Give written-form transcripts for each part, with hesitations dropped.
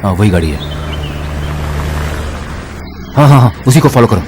हाँ वही गाड़ी है। हाँ हाँ हाँ उसी को फॉलो करो।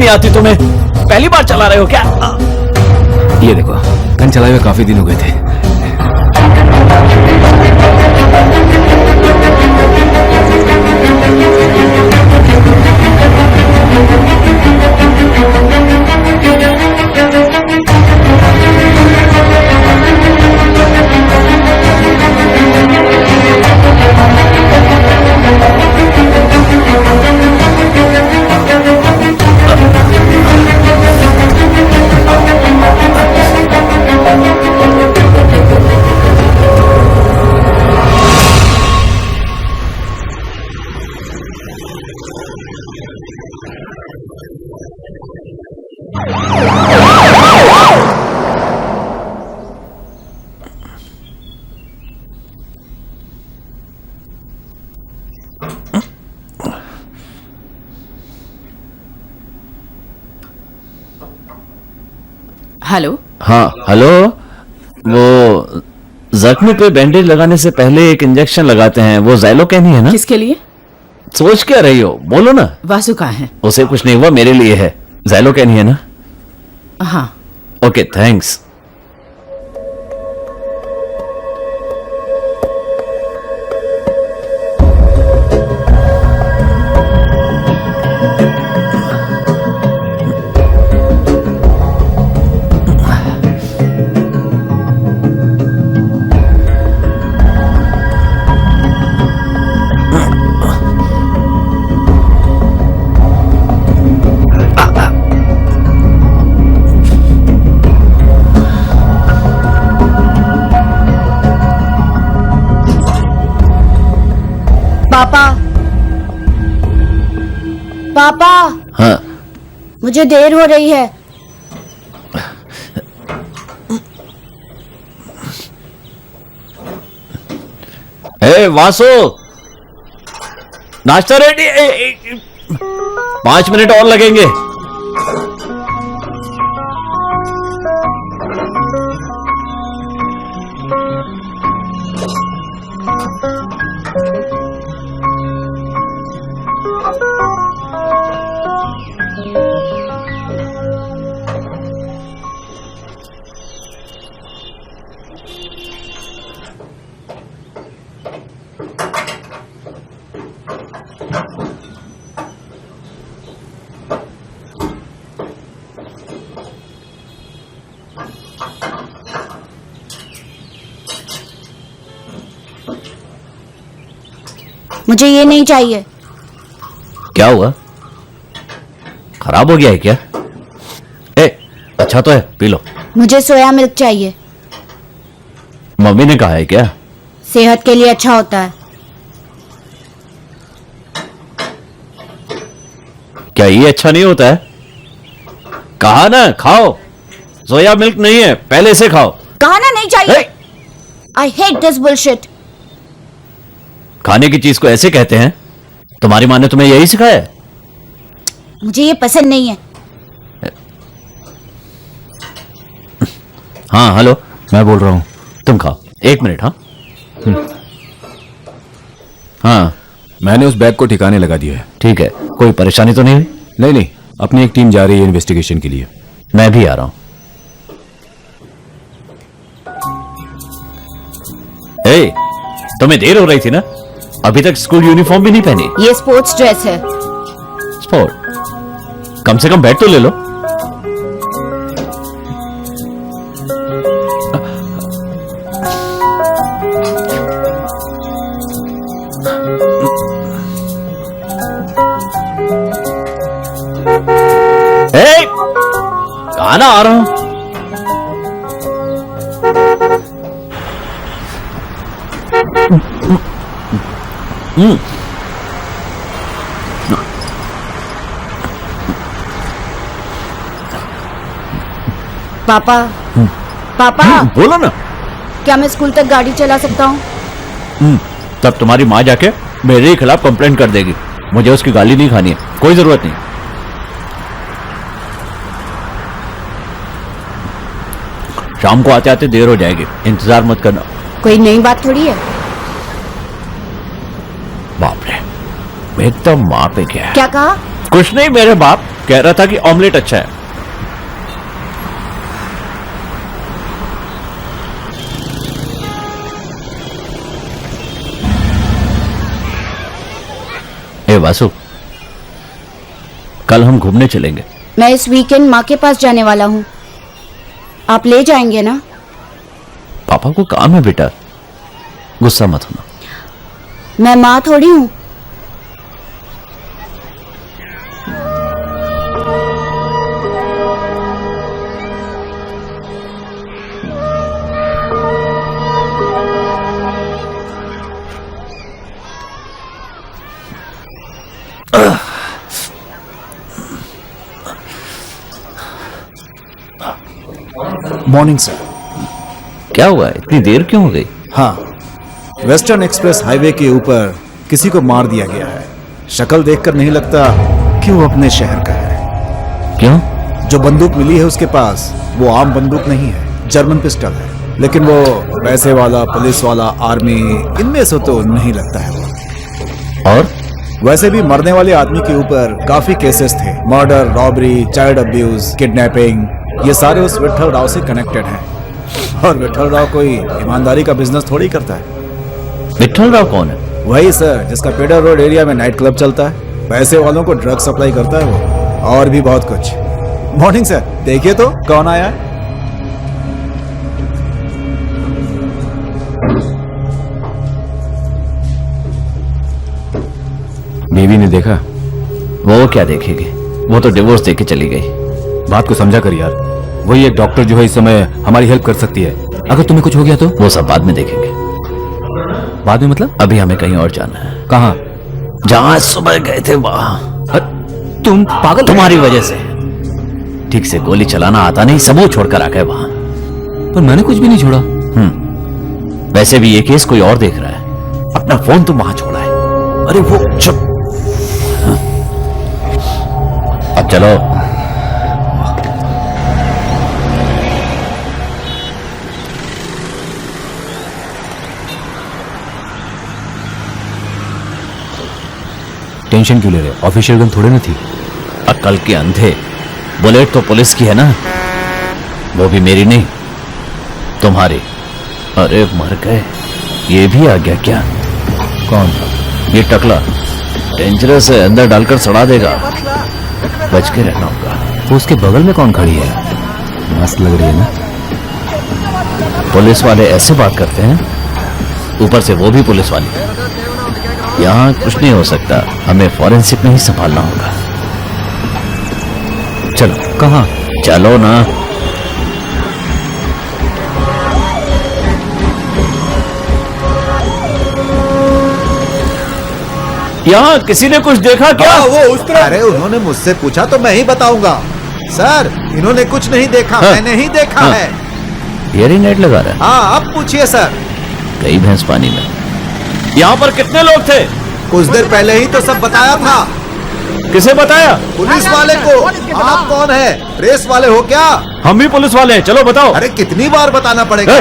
आती तुम्हें? पहली बार चला रहे हो क्या? ये देखो गन चलाए हुए काफी दिन हो गए थे। हेलो। हाँ हेलो, वो जख्म पे बैंडेज लगाने से पहले एक इंजेक्शन लगाते हैं, वो ज़ैलोकैन ही है ना? किसके लिए? सोच क्या रही हो, बोलो ना। वासु कहाँ है? उसे कुछ नहीं हुआ, मेरे लिए है। ज़ैलोकैन ही है ना? हाँ। Okay thanks. पापा, पापा। हाँ मुझे देर हो रही है। ए वासु, नाश्ता रेडी। 5 मिनट और लगेंगे। मुझे ये नहीं चाहिए। क्या हुआ? खराब हो गया है क्या? ए, अच्छा तो है, पी लो। मुझे सोया मिल्क चाहिए। मम्मी ने कहा है क्या? सेहत के लिए अच्छा होता है। क्या ये अच्छा नहीं होता है? कहा ना खाओ, सोया मिल्क नहीं है, पहले से खाओ। कहा ना नहीं चाहिए। I hate this bullshit. खाने की चीज को ऐसे कहते हैं? तुम्हारी माँ ने तुम्हें यही सिखाया है? मुझे ये पसंद नहीं है। हाँ हेलो, मैं बोल रहा हूँ। तुम खाओ, 1 मिनट। हाँ हाँ मैंने उस बैग को ठिकाने लगा दिया है। ठीक है, कोई परेशानी तो नहीं हुई? नहीं नहीं, अपनी एक टीम जा रही है इन्वेस्टिगेशन के लिए। मैं भी आ रहा हूं। ए, तुम्हें देर हो रही थी ना, अभी तक स्कूल यूनिफॉर्म भी नहीं पहनी। ये स्पोर्ट्स ड्रेस है। स्पोर्ट? कम से कम बैट तो ले लो। ए, कहाँ ना आ रहा हूं। पापा, पापा, बोलो ना। क्या मैं स्कूल तक गाड़ी चला सकता हूँ? तब तुम्हारी माँ जाके मेरे ही खिलाफ कंप्लेंट कर देगी। मुझे उसकी गाली नहीं खानी है, कोई जरूरत नहीं। शाम को आते आते देर हो जाएगी, इंतजार मत करना। कोई नई बात थोड़ी है। बाप रे, एकदम माँ पे क्या है? क्या कहा? कुछ नहीं, मेरे बाप कह रहा था कि ऑमलेट अच्छा है। ए वासु, कल हम घूमने चलेंगे। मैं इस वीकेंड माँ के पास जाने वाला हूँ। आप ले जाएंगे ना? पापा को काम है बेटा, गुस्सा मत होना। मैं माँ थोड़ी हूँ। Morning sir. क्या हुआ, इतनी देर क्यों हो गई? हाँ, वेस्टर्न एक्सप्रेस हाईवे के ऊपर किसी को मार दिया गया है। शक्ल देखकर नहीं लगता कि वो अपने शहर का है। क्यों? जो बंदूक मिली है उसके पास वो आम बंदूक नहीं है, जर्मन पिस्टल है। लेकिन वो पैसे वाला, पुलिस वाला, आर्मी, इनमें से तो नहीं लगता है वो। और वैसे भी मरने वाले आदमी के ऊपर काफी केसेस थे, murder, robbery, child abuse, kidnapping. ये सारे उस विठल राव से कनेक्टेड हैं। और विठल राव कोई ईमानदारी का बिजनेस थोड़ी करता है। विठल राव कौन है? वही सर, जिसका पेडर रोड एरिया में नाइट क्लब चलता है, पैसे वालों को ड्रग सप्लाई करता है वो, और भी बहुत कुछ। मॉर्निंग सर, देखिए तो कौन आया है। बीवी ने देखा? वो क्या देखेगी, वो तो डिवोर्स देके चली गई। बात को समझा कर यार, वही एक डॉक्टर जो है इस समय हमारी हेल्प कर सकती है। अगर तुम्हें कुछ हो गया तो? वो सब बाद में देखेंगे। बाद में मतलब? अभी हमें कहीं और जाना है। कहाँ? जहां सुबह गए थे वहां। तुम पागल? तुम्हारी वजह से ठीक से गोली चलाना आता नहीं, सबूत छोड़कर आ गए वहां। पर मैंने कुछ भी नहीं छोड़ा। वैसे भी ये केस कोई और देख रहा है। अपना फोन तुम वहां छोड़ा है। अरे वो चुप। अब चलो। टेंशन क्यों ले रहे? ऑफिशियल गन थोड़े ना थी। अक्ल के अंधे, बुलेट तो पुलिस की है ना, वो भी मेरी नहीं, तुम्हारी। अरे मर गए, ये भी आ गया क्या? कौन? ये टकला डेंजरस है, अंदर डालकर सड़ा देगा, बच के रहना होगा। वो उसके बगल में कौन खड़ी है? मस्त लग रही है ना। पुलिस वाले ऐसे बात करते हैं, ऊपर से वो भी पुलिस वाली। यहाँ कुछ नहीं हो सकता, हमें फॉरेंसिक में ही संभालना होगा। चलो। कहाँ? चलो ना। यहाँ किसी ने कुछ देखा क्या? हाँ, वो उस तरह। अरे उन्होंने मुझसे पूछा तो मैं ही बताऊंगा। सर, इन्होंने कुछ नहीं देखा। हाँ। मैंने ही देखा हाँ। है। हियरिंग एड लगा रहा है। हाँ, अब पूछिए सर। कई भैंस पानी में। यहाँ पर कितने लोग थे? कुछ देर पहले ही तो सब बताया था। किसे बताया? पुलिस वाले को। आप कौन है? प्रेस वाले हो क्या? हम भी पुलिस वाले हैं, चलो बताओ। अरे कितनी बार बताना पड़ेगा?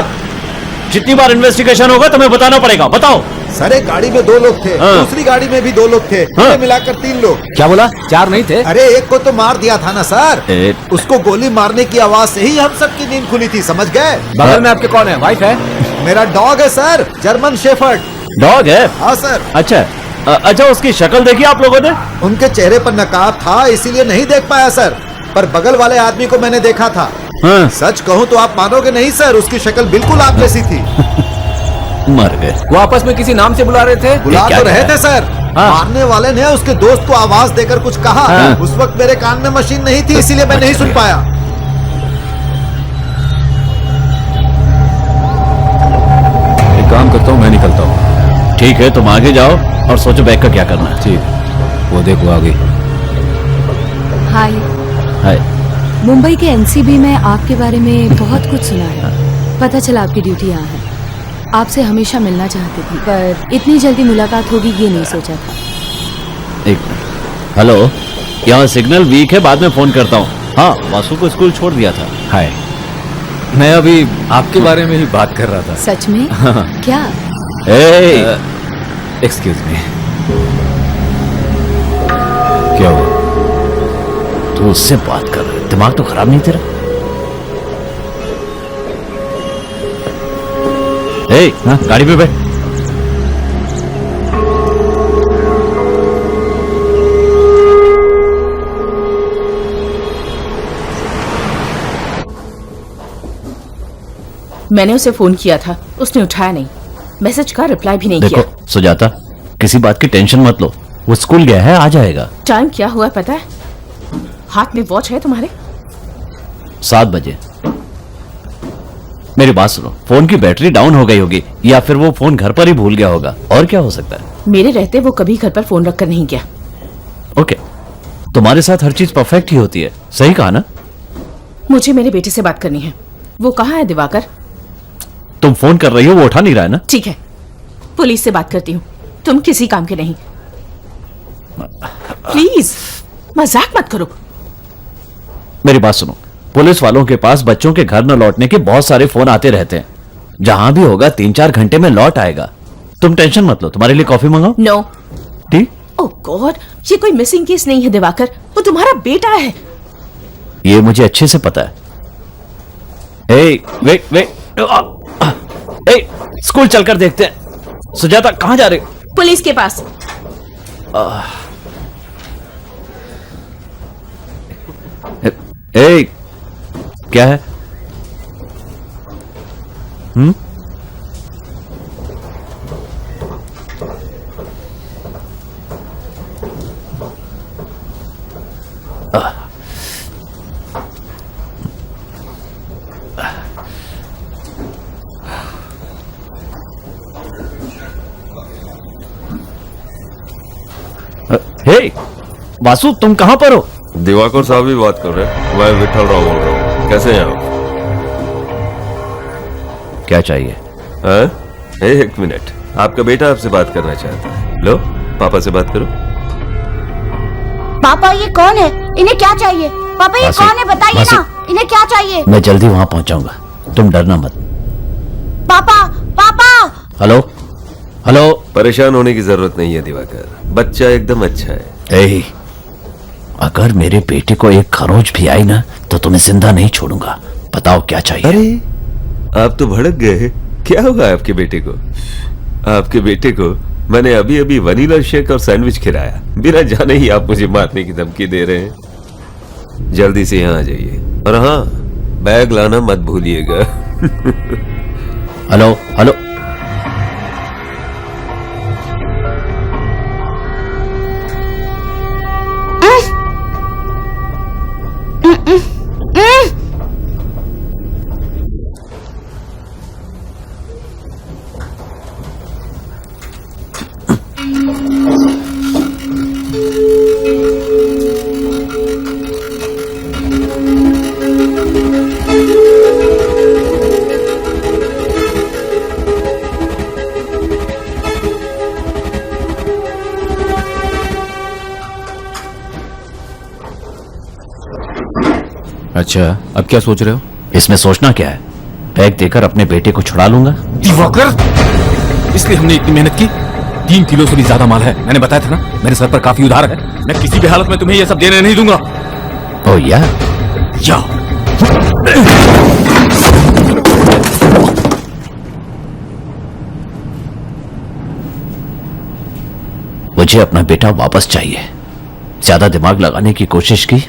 जितनी बार इन्वेस्टिगेशन होगा तुम्हें बताना पड़ेगा, बताओ। सर, एक गाड़ी में 2 लोग थे। हाँ। दूसरी गाड़ी में भी 2 लोग थे। हाँ। मिलाकर 3 लोग। क्या बोला? 4 नहीं थे? अरे एक को तो मार दिया था ना सर। ए- उसको गोली मारने की आवाज से ही हम सबकी नींद खुली थी, समझ गए? बगल में आपके कौन है? वाइफ है? मेरा डॉग है सर, जर्मन शेफर्ड। डॉग है? हाँ सर। अच्छा। अच्छा, उसकी शक्ल देखी आप लोगों ने? उनके चेहरे पर नकाब था, इसीलिए नहीं देख पाया सर, पर बगल वाले आदमी को मैंने देखा था। हाँ। सच कहूँ तो आप मानोगे नहीं सर, उसकी शक्ल बिल्कुल आप जैसी थी। मर गए। वो आपस में किसी नाम से बुला रहे थे? बुला क्या तो रहे कहा? थे सर। हाँ। मारने वाले ने उसके दोस्त को आवाज देकर कुछ कहा। हाँ। उस वक्त मेरे कान में मशीन नहीं थी, इसीलिए मैं नहीं सुन पाया। एक काम करता हूँ, मैं निकलता हूँ। ठीक है, तुम आगे जाओ और सोचो बैग का क्या करना है। ठीक, वो देखो आ गई। हाय। हाय। मुंबई के एनसीबी में आपके बारे में बहुत कुछ सुना है। पता चला आपकी ड्यूटी यहाँ है। आपसे हमेशा मिलना चाहती थी, पर इतनी जल्दी मुलाकात होगी ये नहीं सोचा था। एक मिनट। हेलो, यहाँ सिग्नल वीक है, बाद में फोन करता हूँ। हाँ, वासु को स्कूल छोड़ दिया था। हाय, मैं अभी आपके बारे में ही बात कर रहा था। सच में? क्या? एक्सक्यूज मी। क्या हुआ? तू उससे बात कर रहा है, दिमाग तो खराब नहीं तेरा? गाड़ी पे बैठ। मैंने उसे फोन किया था, उसने उठाया नहीं। मैसेज का रिप्लाई भी नहीं देखो किया। सुजाता, किसी बात की टेंशन मत लो, वो स्कूल गया है, आ जाएगा। टाइम क्या हुआ पता है? हाथ में वॉच है तुम्हारे? 7 बजे। मेरी बात सुनो, फोन की बैटरी डाउन हो गई होगी, या फिर वो फोन घर पर ही भूल गया होगा, और क्या हो सकता है। मेरे रहते वो कभी घर पर फोन रखकर नहीं गया। ओके, तुम्हारे साथ हर चीज परफेक्ट ही होती है, सही कहा ना? मुझे मेरे बेटे से बात करनी है। वो कहाँ है दिवाकर? तुम फोन कर रही हो, वो उठा नहीं रहा है ना? ठीक है, पुलिस से बात करती हूँ। तुम किसी काम के नहीं। प्लीज मजाक मत करो। मेरी बात सुनो, पुलिस वालों के पास बच्चों के घर न लौटने के बहुत सारे फोन आते रहते हैं। जहां भी होगा 3-4 घंटे में लौट आएगा। तुम टेंशन मत लो, तुम्हारे लिए कॉफी मंगाओ? नो। ठीक? ओह गॉड, ये कोई मिसिंग केस नहीं है दिवाकर, वो तुम्हारा बेटा है। ये मुझे अच्छे से पता है। वेट, स्कूल चलकर देखते हैं। सुजाता, कहां जा रहे हो? पुलिस के पास। क्या है? वासु, तुम कहां पर हो? दिवाकर साहब ही बात कर रहे हैं। मैं विठल राव बोल रहा हूँ। कैसे हैं आप? क्या चाहिए? एक मिनट, आपका बेटा आपसे बात करना चाहता है। लो, पापा से बात करो। पापा ये कौन है? इन्हें क्या चाहिए? पापा ये मासी, कौन है? बताइए मासी। ना, इन्हें क्या चाहिए? मैं जल्दी वहां पहुंचाऊंगा, तुम डरना मत। पापा, पापा। Hello, hello. परेशान होने की जरूरत नहीं है दिवाकर, बच्चा एकदम अच्छा है। अगर मेरे बेटे को एक खरोच भी आई ना तो तुम्हें जिंदा नहीं छोड़ूंगा। बताओ क्या चाहिए? अरे, आप तो भड़क गए। क्या हुआ आपके बेटे को? आपके बेटे को मैंने अभी अभी वनीला शेक और सैंडविच खिलाया। बिना जाने ही आप मुझे मारने की धमकी दे रहे हैं। जल्दी से यहाँ आ जाइए, और हाँ, बैग लाना मत भूलिएगा। Hello, hello. अच्छा, अब क्या सोच रहे हो? इसमें सोचना क्या है? बैग देकर अपने बेटे को छुड़ा लूंगा। दिवाकर, इसलिए हमने इतनी मेहनत की। 3 किलो से भी ज्यादा माल है। मैंने बताया था ना, मेरे सर पर काफी उधार है। मैं किसी भी हालत में तुम्हें ये सब देने नहीं दूंगा। ओ या मुझे अपना बेटा वापस चाहिए। ज्यादा दिमाग लगाने की कोशिश की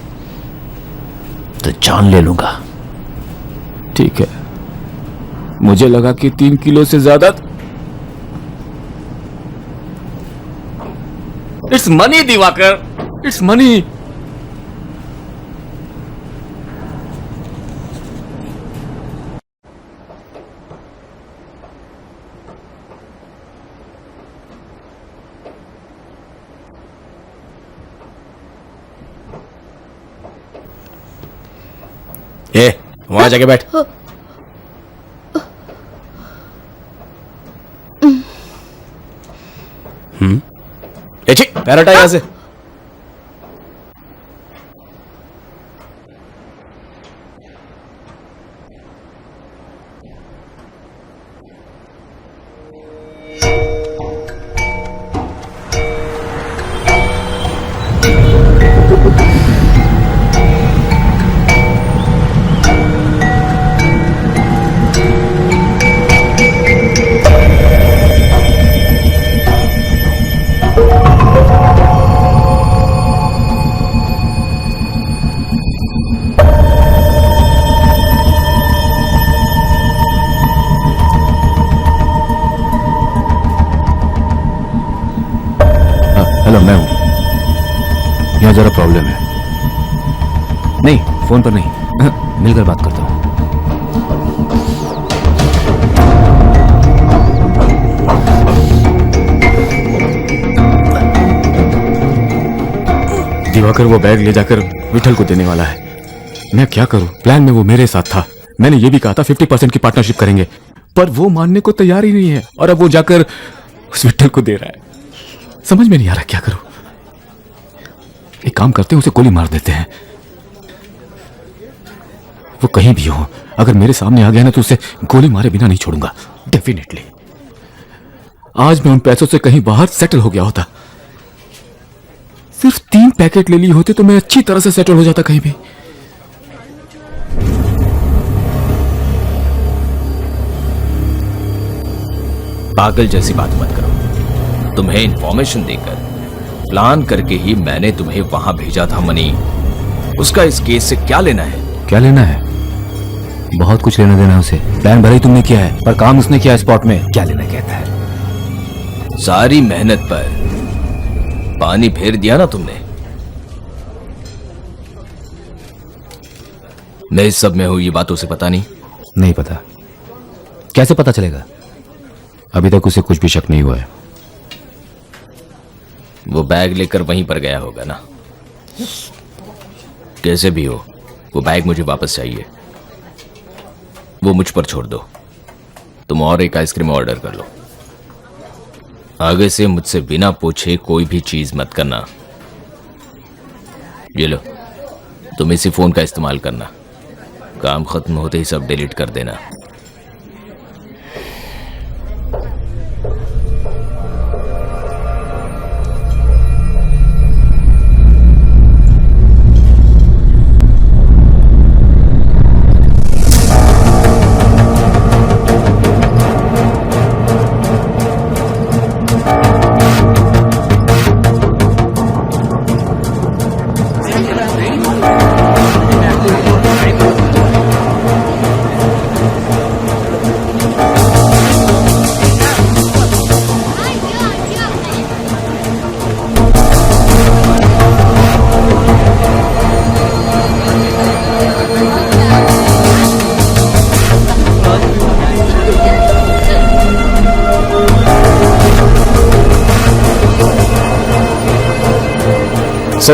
तो जान ले लूंगा। ठीक है, मुझे लगा कि 3 किलो से ज्यादा। It's money Diwakar, it's money. ए, वहां जाके बैठ। ए ठीक, पैर हटा यहां से। हेलो, मैं हूं। यहाँ जरा प्रॉब्लम है। नहीं, फोन पर नहीं, मिलकर बात करता हूं। दिवाकर वो बैग ले जाकर विठल को देने वाला है। मैं क्या करूं? प्लान में वो मेरे साथ था। मैंने ये भी कहा था 50% की पार्टनरशिप करेंगे, पर वो मानने को तैयार ही नहीं है। और अब वो जाकर उस विठल को दे रहा है। समझ में नहीं आ रहा क्या करूं। एक काम करते हैं, उसे गोली मार देते हैं। वो कहीं भी हो, अगर मेरे सामने आ गया ना तो उसे गोली मारे बिना नहीं छोड़ूंगा। डेफिनेटली। आज मैं उन पैसों से कहीं बाहर सेटल हो गया होता। सिर्फ 3 पैकेट ले लिए होते तो मैं अच्छी तरह से सेटल हो जाता कहीं भी। पागल जैसी बात मत करो। तुम्हें इंफॉर्मेशन देकर, प्लान करके ही मैंने तुम्हें वहां भेजा था मनी। उसका इस केस से क्या लेना है? क्या लेना है? बहुत कुछ लेना देना है उसे। प्लान भले ही तुमने किया है, पर काम उसने किया स्पॉट में। क्या लेना कहता है? सारी मेहनत पर पानी फेर दिया ना तुमने। मैं इस सब में हूं, ये बात उसे पता नहीं? नहीं पता। कैसे पता चलेगा? अभी तक उसे कुछ भी शक नहीं हुआ है। वो बैग लेकर वहीं पर गया होगा ना। कैसे भी हो, वो बैग मुझे वापस चाहिए। वो मुझ पर छोड़ दो। तुम और एक आइसक्रीम ऑर्डर कर लो। आगे से मुझसे बिना पूछे कोई भी चीज मत करना। ये लो, तुम इसी फोन का इस्तेमाल करना। काम खत्म होते ही सब डिलीट कर देना।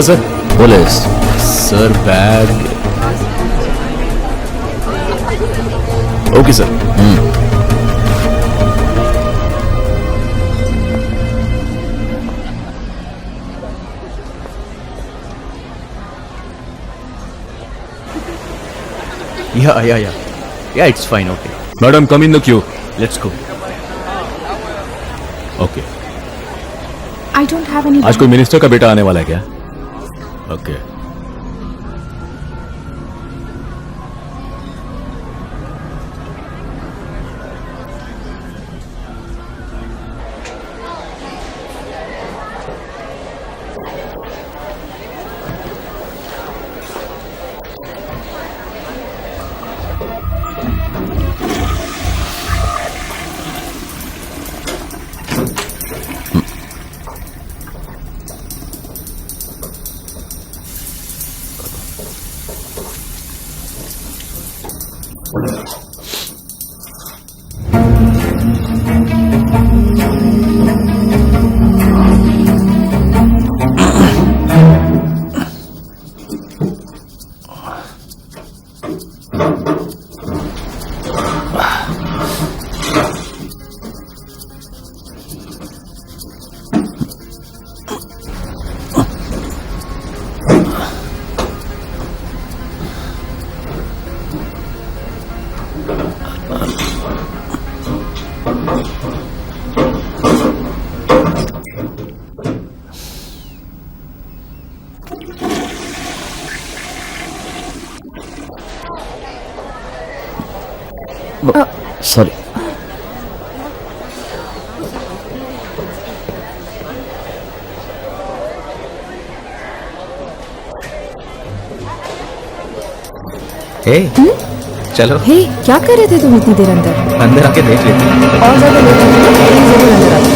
Sir police. Sir bag. Okay sir. Yeah, it's fine, okay. Madam come in the Q. Let's go. Okay. I don't have any. आज कोई मिनिस्टर का बेटा आने वाला है क्या? ओके। सॉरी। Hey, चलो हे क्या कर रहे थे तुम इतनी देर अंदर? अंदर आके देख लेते हैं। और ज्यादा लेट हो गया तो प्लीज जरूर अंदर आओ।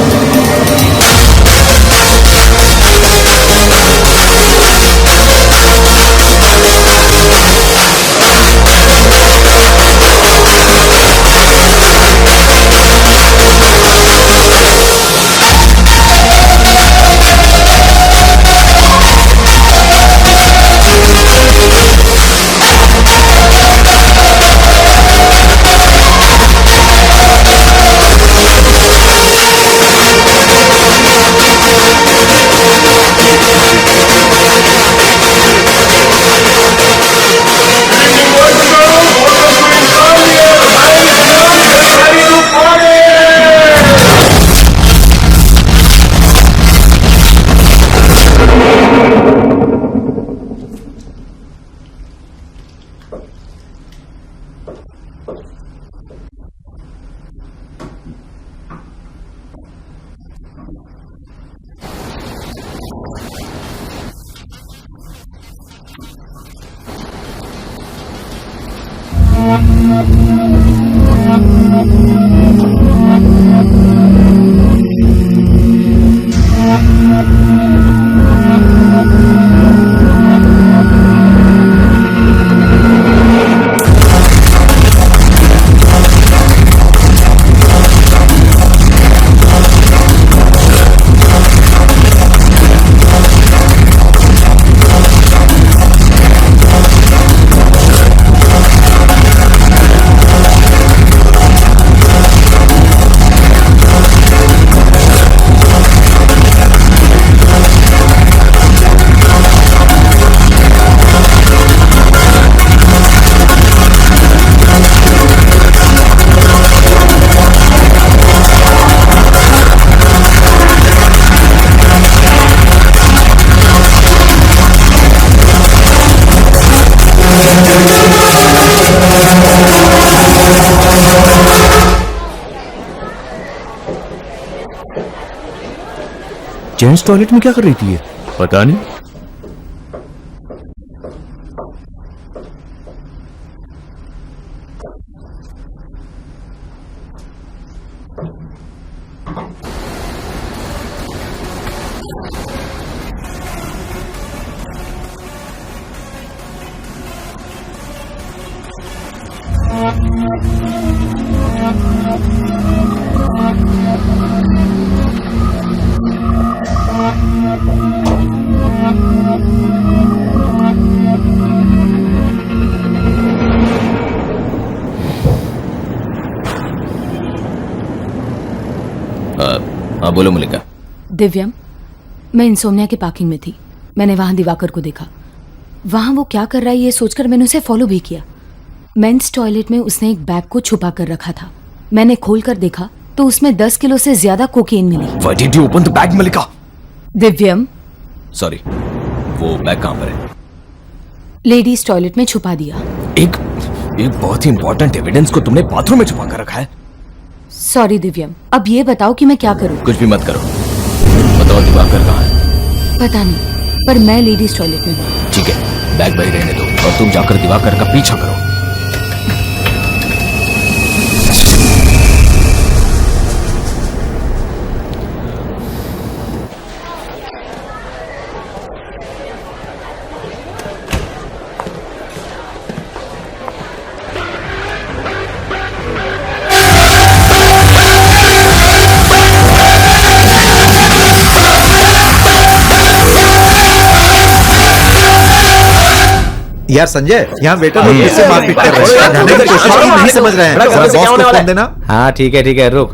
जेंट्स टॉयलेट में क्या कर रही थी ये? पता नहीं। हाँ बोलो मलिका। दिव्यम, मैं इंसोमनिया के पार्किंग में थी। मैंने वहां दिवाकर को देखा। वहां वो क्या कर रहा है ये सोचकर मैंने उसे फॉलो भी किया। मेंस टॉयलेट में उसने एक बैग को छुपा कर रखा था। मैंने खोल कर देखा तो उसमें 10 किलो से ज्यादा कोकीन मिली। Why did you open the bag, Malika? Divyam, sorry, वो बैग कहाँ पर है? लेडीज टॉयलेट में छुपा दिया। एक बहुत ही इंपॉर्टेंट एविडेंस को तुमने बाथरूम में छुपा कर रखा है। सॉरी दिव्यम, अब ये बताओ कि मैं क्या करूं? कुछ भी मत करो, बताओ दिवाकर कहाँ है? पता नहीं, पर मैं लेडीज टॉयलेट में हूँ। ठीक है, बैग वही रहने दो और तुम जाकर दिवाकर का पीछा करो। यार संजय, यहाँ वेटर लोग किससे मारपीट कर रहे हैं? जाने की कोशिश की, नहीं समझ रहे हैं। जरा बॉस को फोन देना। हाँ ठीक है, रुक।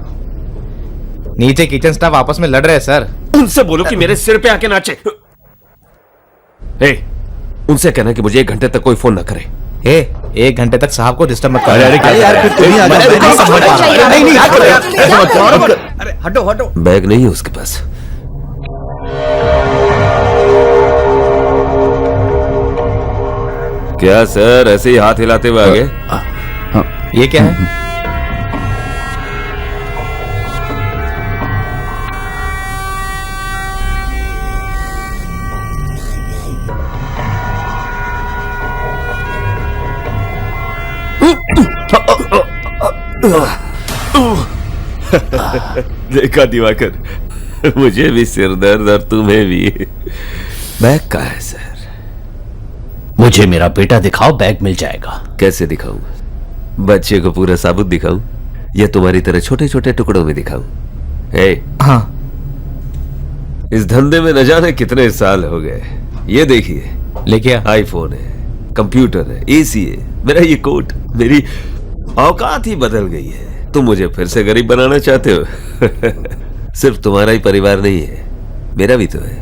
नीचे किचन स्टाफ आपस में लड़ रहे हैं सर। उनसे बोलो कि मेरे सिर पे आके नाचे। उनसे कहना कि मुझे 1 घंटे तक कोई फोन ना करे। 1 घंटे तक साहब को डिस्टर्ब मत कर। अरे यार फिर तुम ही आ जाओ, मैं नहीं समझ पा रहा। अरे हटो। बैग नहीं है उसके पास। क्या सर, ऐसे ही हाथ हिलाते हुए आगे? ये क्या है? देखा दिवाकर, मुझे भी सिर दर्द और तुम्हें भी। बैग कहाँ है सर? मुझे मेरा बेटा दिखाओ, बैग मिल जाएगा। कैसे दिखाऊं? बच्चे को पूरा साबुत दिखाऊं या तुम्हारी तरह छोटे छोटे टुकड़ों में दिखाऊं? हाँ, इस धंधे में न जाने कितने साल हो गए। ये देखिए, लेके आईफोन है, कंप्यूटर है, एसी है, मेरा ये कोट, मेरी औकात ही बदल गई है। तुम मुझे फिर से गरीब बनाना चाहते हो? सिर्फ तुम्हारा ही परिवार नहीं है, मेरा भी तो है।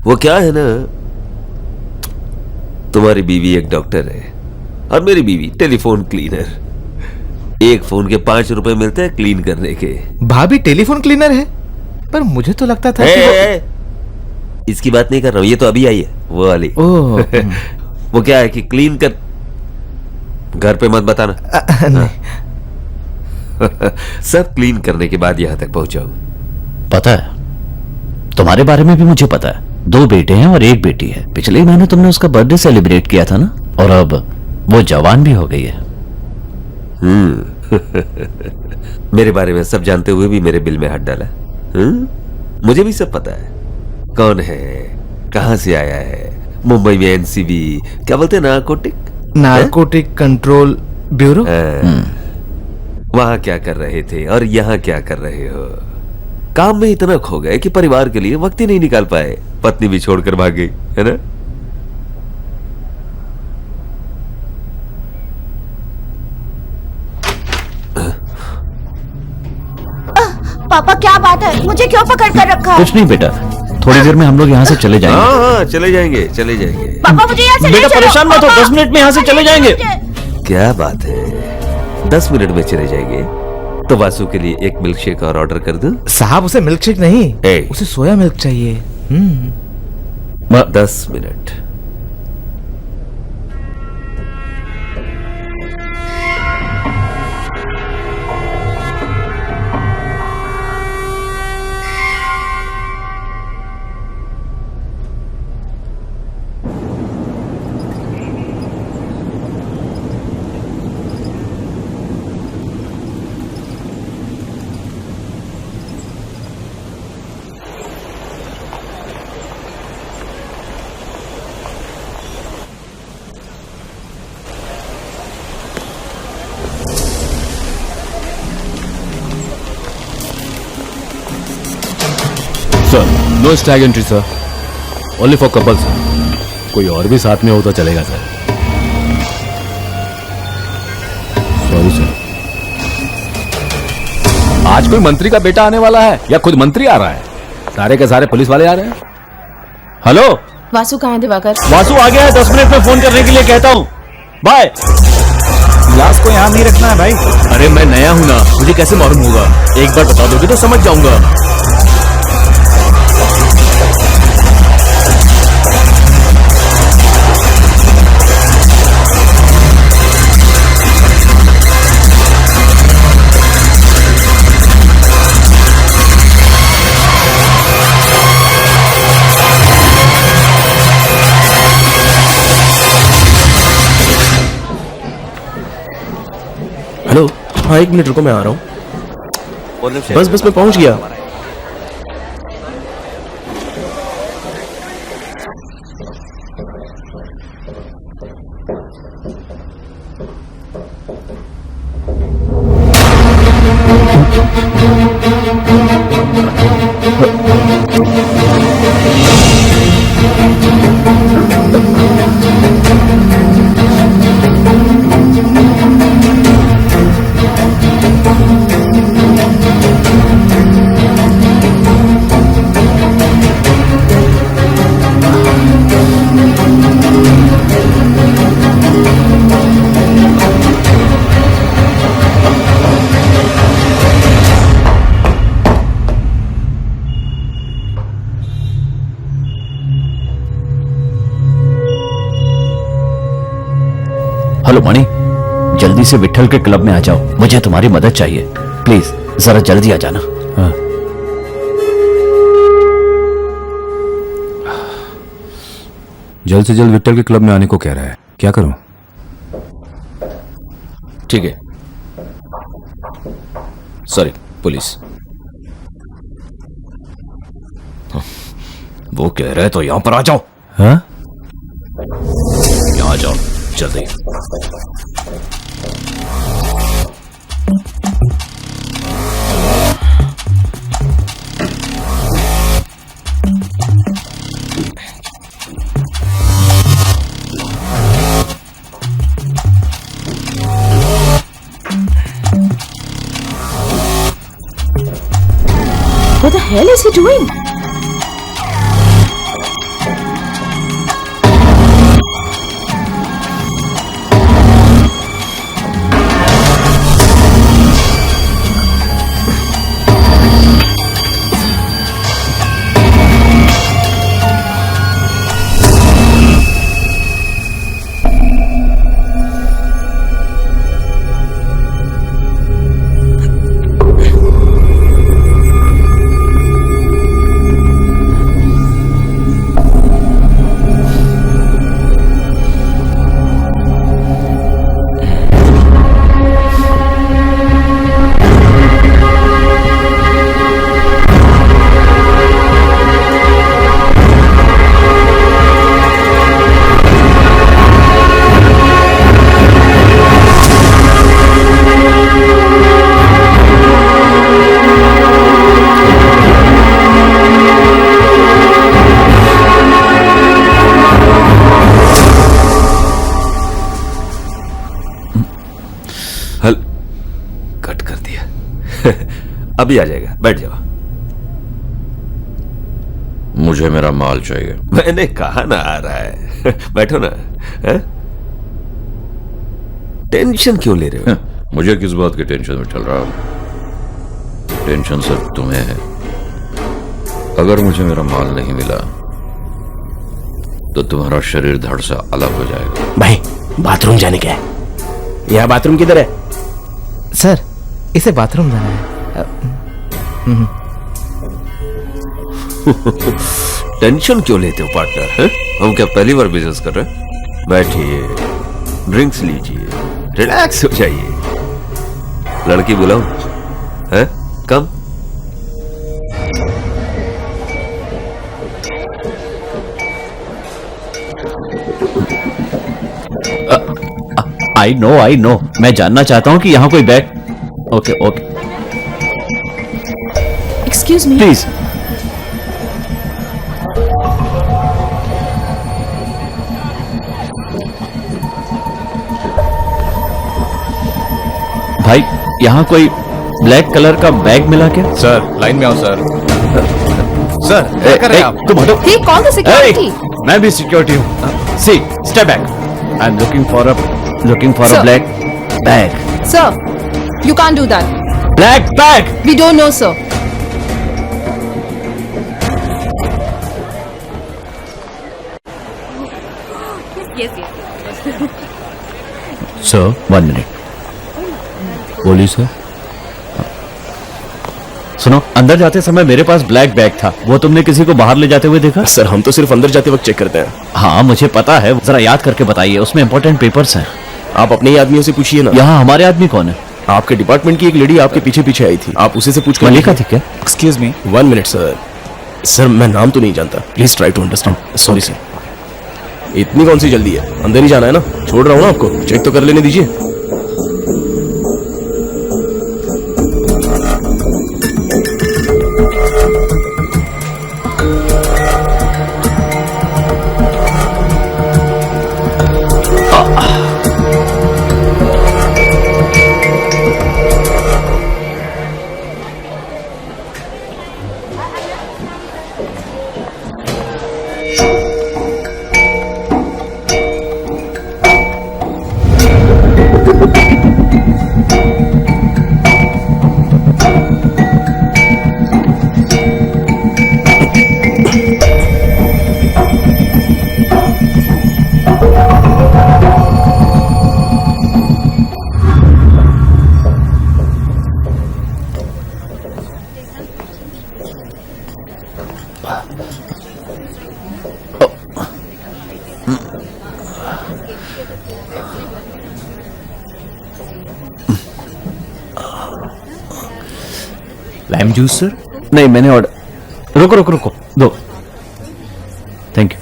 वो क्या है ना, तुम्हारी बीवी एक डॉक्टर है और मेरी बीवी टेलीफोन क्लीनर। एक फोन के 5 रुपए मिलते हैं क्लीन करने के। भाभी टेलीफोन क्लीनर है, पर मुझे तो लगता था कि इसकी बात नहीं कर रहा हूं, ये तो अभी आई है वो वाली। वो क्या है कि क्लीन कर, घर पे मत बताना। नहीं। सब क्लीन करने के बाद यहां तक पहुंचाऊं। पता है, तुम्हारे बारे में भी मुझे पता है। 2 बेटे हैं और 1 बेटी है। पिछले महीने तुमने उसका बर्थडे सेलिब्रेट किया था ना, और अब वो जवान भी हो गई है। मेरे बारे में सब जानते हुए भी मेरे बिल में हाथ डाला। मुझे भी सब पता है, कौन है, कहां से आया है। मुंबई में एनसीबी, क्या बोलते हैं, नारकोटिक कंट्रोल ब्यूरो। वहां क्या कर रहे थे और यहाँ क्या कर रहे हो? काम में इतना खो गए कि परिवार के लिए वक्त ही नहीं निकाल पाए। पत्नी भी छोड़कर भाग गई, है ना? पापा क्या बात है, मुझे क्यों पकड़ कर रखा है? कुछ नहीं बेटा, थोड़ी देर में हम लोग यहाँ से चले जाएंगे। हाँ, चले जाएंगे। पापा मुझे यहाँ से बेटा परेशान मत हो, 10 मिनट में यहाँ से चले जाएंगे। क्या बात है, 10 मिनट में चले जाएंगे? तो वासु के लिए एक मिल्क शेक और ऑर्डर कर दूं? साहब उसे मिल्क शेक नहीं, उसे सोया मिल्क चाहिए। 10 minute. Sir, no stag entry sir, only for couple sir. कोई और भी साथ में हो तो चलेगा सर। Sorry sir. आज कोई मंत्री का बेटा आने वाला है या खुद मंत्री आ रहा है? सारे के सारे पुलिस वाले आ रहे हैं। हेलो वासु कहाँ है दिवाकर? वासु आ गया है, 10 मिनट में फोन करने के लिए कहता हूँ। बाय। ग्लास को यहाँ नहीं रखना है भाई। अरे मैं नया हूं ना, मुझे कैसे मालूम होगा? एक बार बता दोगे तो समझ जाऊंगा। हेलो, हाँ 1 मिनट रुको, मैं आ रहा हूँ। बस मैं पहुंच गया। हेलो मणि, जल्दी से विट्ठल के क्लब में आ जाओ, मुझे तुम्हारी मदद चाहिए। प्लीज जरा जल्दी आ जाना। हाँ। जल्द से जल्द विट्ठल के क्लब में आने को कह रहा है, क्या करूं? ठीक है। Sorry police. वो कह रहे तो यहां पर आ जाओ। हाँ? यहां आ जाओ जल्दी। What the hell is he doing? Cut कर दिया। अभी आ जाएगा, बैठ जाओ। मुझे मेरा माल चाहिए। मैंने कहा ना आ रहा है। बैठो ना। है? टेंशन क्यों ले रहे हो? मुझे किस बात की टेंशन में चल रहा हूं? टेंशन सिर्फ तुम्हें है। अगर मुझे मेरा माल नहीं मिला तो तुम्हारा शरीर धड़ से अलग हो जाएगा। भाई बाथरूम जाने का है। यह बाथरूम किधर है? सर इसे बाथरूम जाना है। टेंशन क्यों लेते हो पार्टनर? है? हम क्या पहली बार बिजनेस कर रहे हैं? बैठिए, ड्रिंक्स लीजिए, रिलैक्स हो जाइए। लड़की बुलाऊं? है? कम। आई नो मैं जानना चाहता हूं कि यहां कोई bag. Okay excuse me. Please. भाई यहां कोई ब्लैक कलर का बैग मिला क्या? सर लाइन में आओ सर। सर क्या कर रहे हैं आप? तुम हटो। He called the security. मैं भी सिक्योरिटी हूँ। See step back. I am looking for a Sir. Black bag. Sir, you can't do that. Black bag. We don't know, sir. Sir 1 minute. बोलिए सर। सुनो, अंदर जाते समय मेरे पास ब्लैक बैग था, वो तुमने किसी को बाहर ले जाते हुए देखा? सर हम तो सिर्फ अंदर जाते वक्त चेक करते हैं। हाँ मुझे पता है, जरा याद करके बताइए, उसमें इंपॉर्टेंट पेपर्स हैं। आप अपने ही आदमियों से पूछिए ना। यहाँ हमारे आदमी कौन है? आपके डिपार्टमेंट की एक लेडी आपके पीछे पीछे आई थी, आप उसी से पूछ कर मलिका थी क्या? Excuse me. 1 minute sir. Sir मैं नाम तो नहीं जानता, please try to understand. Sorry sir. इतनी कौन सी जल्दी है? अंदर ही जाना है ना, छोड़ रहा हूँ ना आपको, चेक तो कर लेने दीजिए। Lime juice sir? नहीं मैंने ऑर्डर। रुको रुको रुको, दो। Thank you.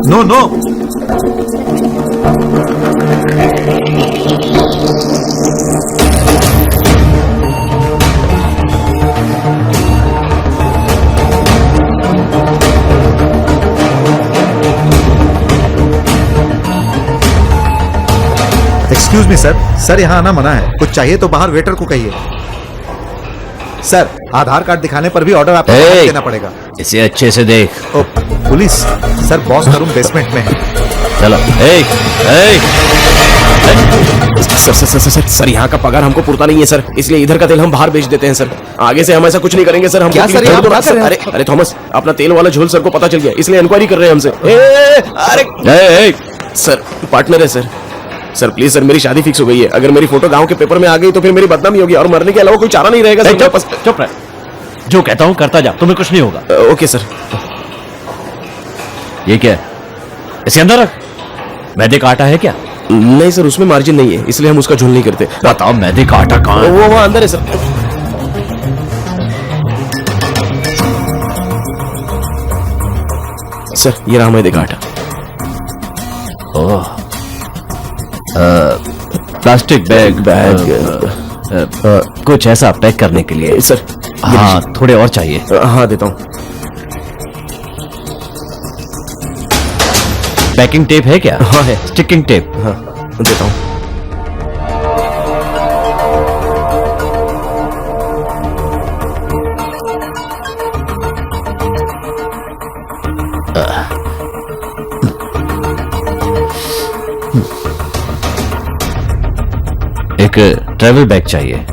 No no. Excuse me sir, sir यहाँ आना मना है। कुछ चाहिए तो बाहर वेटर को कहिए। सर आधार कार्ड दिखाने पर भी ऑर्डर आपको बाहर देना पड़ेगा। इसे अच्छे से देख। ओ, पुलिस सर, बॉस का रूम बेसमेंट में है। चलो। Sir sir sir sir sir यहाँ का पगार हमको पुरता नहीं है सर, इसलिए इधर का तेल हम बाहर बेच देते हैं सर। आगे से हम ऐसा कुछ नहीं करेंगे सर। हम क्या सर, यहाँ क्या कर रहे हैं? अरे अरे थॉमस, अपना तेल वाला झोल सर को पता चल गया, इसलिए इंक्वायरी कर रहे हैं हमसे। अरे सर पार्टनर है सर। सर प्लीज सर, मेरी शादी फिक्स हो गई है। अगर मेरी फोटो गांव के पेपर में आ गई तो फिर मेरी बदनामी होगी और मरने के अलावा कोई चारा नहीं रहेगा सर। चुप रह, जो कहता हूँ करता जा, तुम्हें कुछ नहीं होगा। Okay sir. ये क्या है? इसे अंदर रख। मैदे का आटा है क्या? नहीं सर, उसमें मार्जिन नहीं है, इसलिए हम उसका झोल नहीं करते। बताओ मैदे का आटा कहाँ है? वो वहाँ अंदर है सर। सर ये रहा मैदे का आटा। ओह, प्लास्टिक बैग कुछ ऐसा पैक करने के लिए। सर हाँ थोड़े और चाहिए। हाँ देता हूँ। पैकिंग टेप है क्या? हाँ है। Sticking tape? हाँ देता हूँ। एक ट्रैवल बैग चाहिए।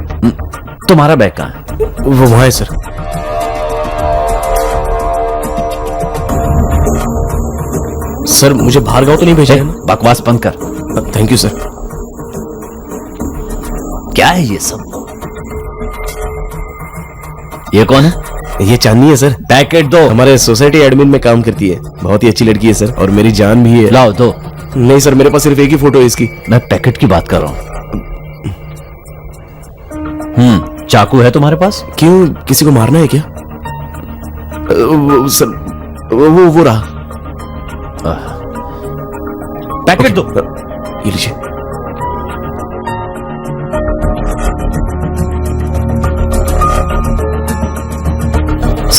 तुम्हारा बैग कहाँ है? वो वहाँ है सर। सर मुझे बाहर गाँव तो नहीं भेजा है ना? बकवास बंद कर। Thank you sir. क्या है ये सब? ये कौन है? ये चांदनी है सर। पैकेट दो। हमारे सोसाइटी एडमिन में काम करती है, बहुत ही अच्छी लड़की है सर, और मेरी जान भी है। लाओ दो। नहीं सर, मेरे पास सिर्फ एक ही फोटो है इसकी। मैं पैकेट की बात कर रहा हूँ। चाकू है तुम्हारे पास? क्यों, किसी को मारना है क्या? सर वो रहा। पैकेट दो। ये लीजिए।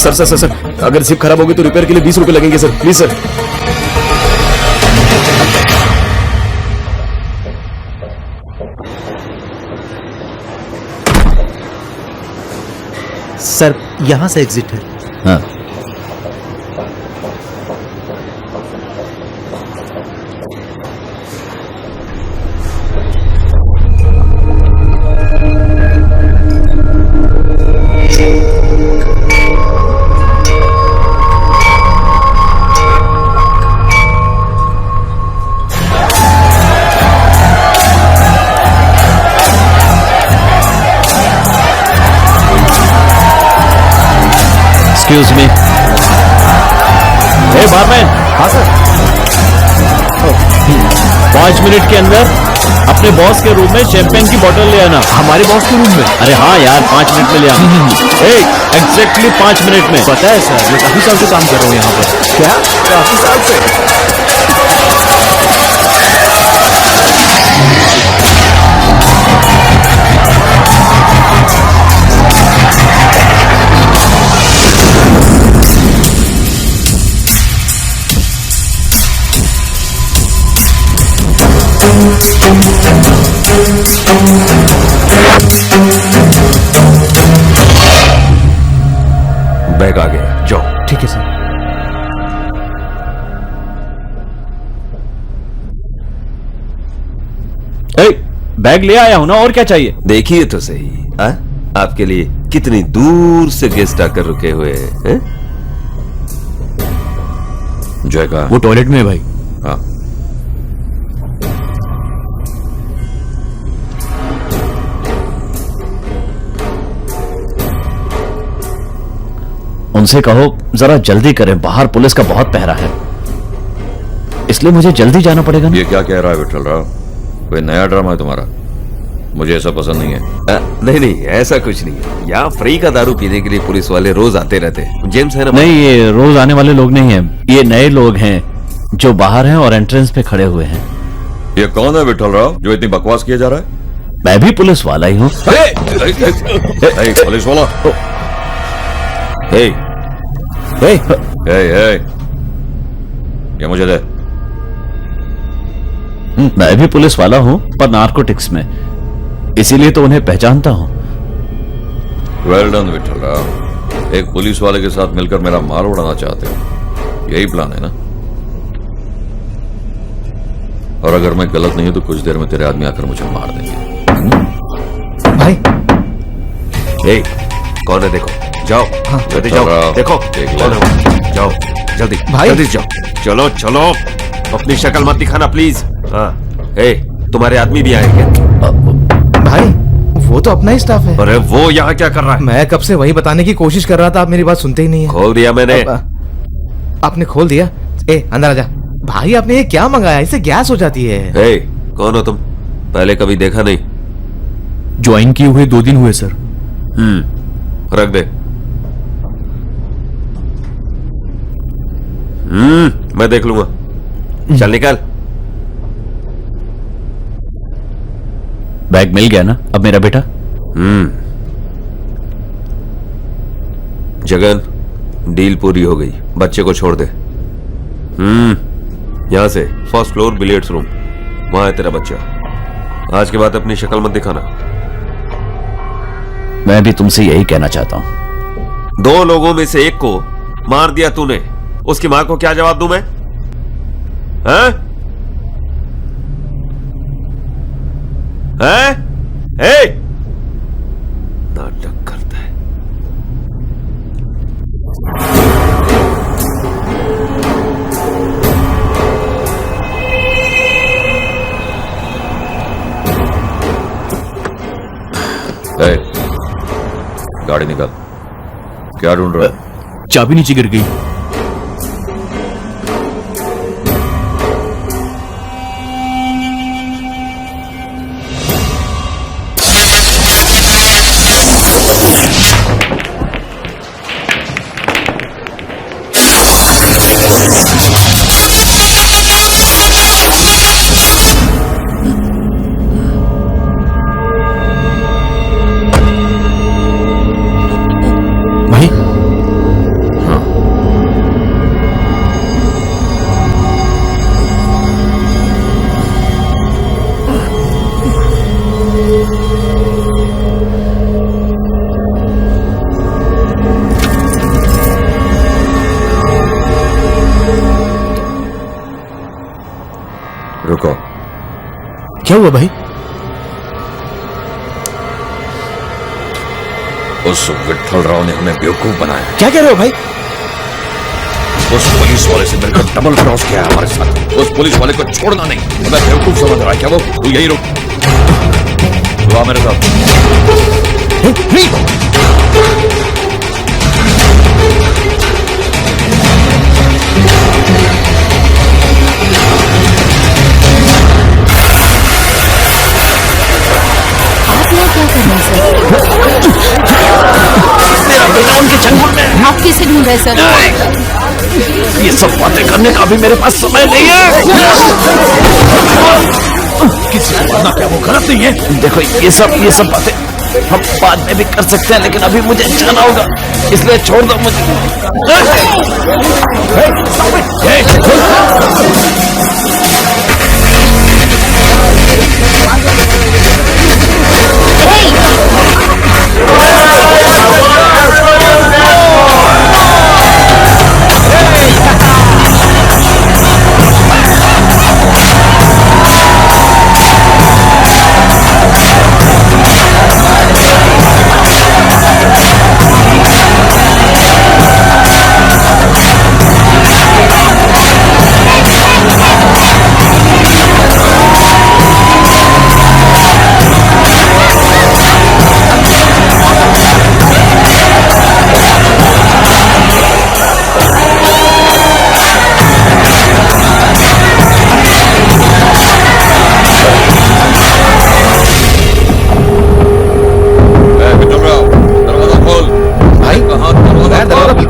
सर सर सर सर अगर जिप खराब होगी तो रिपेयर के लिए 20 रुपए लगेंगे सर, प्लीज सर। सर यहाँ से एग्जिट है। हाँ। Excuse me. ए बारमैन। हाँ सर। 5 मिनट के अंदर अपने बॉस के रूम में शैंपेन की बोतल ले आना। हमारे बॉस के रूम में? अरे हाँ यार, 5 मिनट में ले आना। एग्जैक्टली 5 मिनट में। पता है सर, मैं काफी साल से काम कर रहा हूँ यहाँ पर। क्या? काफी साल से? बैग आ गया, जाओ। ठीक है सर। बैग ले आया हूं ना, और क्या चाहिए? देखिए तो सही, हाँ? आपके लिए कितनी दूर से गेस्ट आकर रुके हुए हैं। जय का वो टॉयलेट में है भाई। हाँ। उनसे कहो जरा जल्दी करें, बाहर पुलिस का बहुत पहरा है, इसलिए मुझे जल्दी जाना पड़ेगा ना। ये क्या कह रहा है विठल राव? कोई नया ड्रामा है तुम्हारा? मुझे ऐसा पसंद नहीं है। नहीं नहीं, ऐसा कुछ नहीं है। यहाँ फ्री का दारू पीने के लिए पुलिस वाले रोज आते रहते हैं। जेम्स है ना? नहीं, ये रोज आने वाले लोग नहीं हैं, ये नए लोग हैं जो बाहर हैं और एंट्रेंस पे खड़े हुए हैं। ये कौन है विठल राव जो इतनी बकवास किया जा रहा है? मैं भी पुलिस वाला ही हूँ। पुलिस वाला? ये मुझे दे। मैं भी पुलिस वाला हूँ, पर नार्कोटिक्स में, इसीलिए तो उन्हें पहचानता हूँ। वेल डन विठल राव, एक पुलिस वाले के साथ मिलकर मेरा माल उड़ाना चाहते हो, यही प्लान है ना? और अगर मैं गलत नहीं हूं तो कुछ देर में तेरे आदमी आकर मुझे मार देंगे। भाई कौन है देखो, जाओ। हाँ, जल्दी जाओ, देखो कौन है, जाओ जल्दी भाई। जल्दी जाओ, चलो चलो, अपनी शक्ल मत दिखाना प्लीज। हाँ, तुम्हारे आदमी भी आए क्या? भाई वो तो अपना ही स्टाफ है। अरे वो यहाँ क्या कर रहा है? मैं कब से वही बताने की कोशिश कर रहा था, आप मेरी बात सुनते ही नहीं है। खोल दिया मैंने। आपने खोल दिया? अंदर आजा। भाई आपने ये क्या मंगाया? इससे गैस हो जाती है। कौन हो तुम? पहले कभी देखा नहीं। ज्वाइन किए हुए 2 दिन हुए सर। रख दे। मैं देख लूंगा, चल निकल। बैग मिल गया ना अब मेरा बेटा? जगन, डील पूरी हो गई, बच्चे को छोड़ दे। यहां से फर्स्ट फ्लोर बिलियर्ड्स रूम, वहां है तेरा बच्चा। आज के बाद अपनी शक्ल मत दिखाना। मैं भी तुमसे यही कहना चाहता हूं। 2 लोगों में से एक को मार दिया तूने, उसकी मां को क्या जवाब दूं मैं? हैं? नाटक करता है। गाड़ी निकाल। क्या ढूंढ रहा है? चाबी नीचे गिर गई। क्या हुआ भाई? उस विट्ठल राव ने हमें बेवकूफ बनाया। क्या कह रहे हो भाई? उस पुलिस वाले से मिलकर डबल क्रॉस किया है हमारे साथ। उस पुलिस वाले को छोड़ना नहीं। हमें बेवकूफ समझ रहा है क्या वो? तू यही रुक, तू आ मेरे साथ। आप यहाँ क्या कर रहे हैं सर? आप किसे ढूंढ रहे हैं सर? ये सब बातें करने का भी मेरे पास समय नहीं है। किसी को मारना क्या वो गलत नहीं है? देखो ये सब बातें हम बाद में भी कर सकते हैं, लेकिन अभी मुझे जाना होगा, इसलिए छोड़ दो मुझे।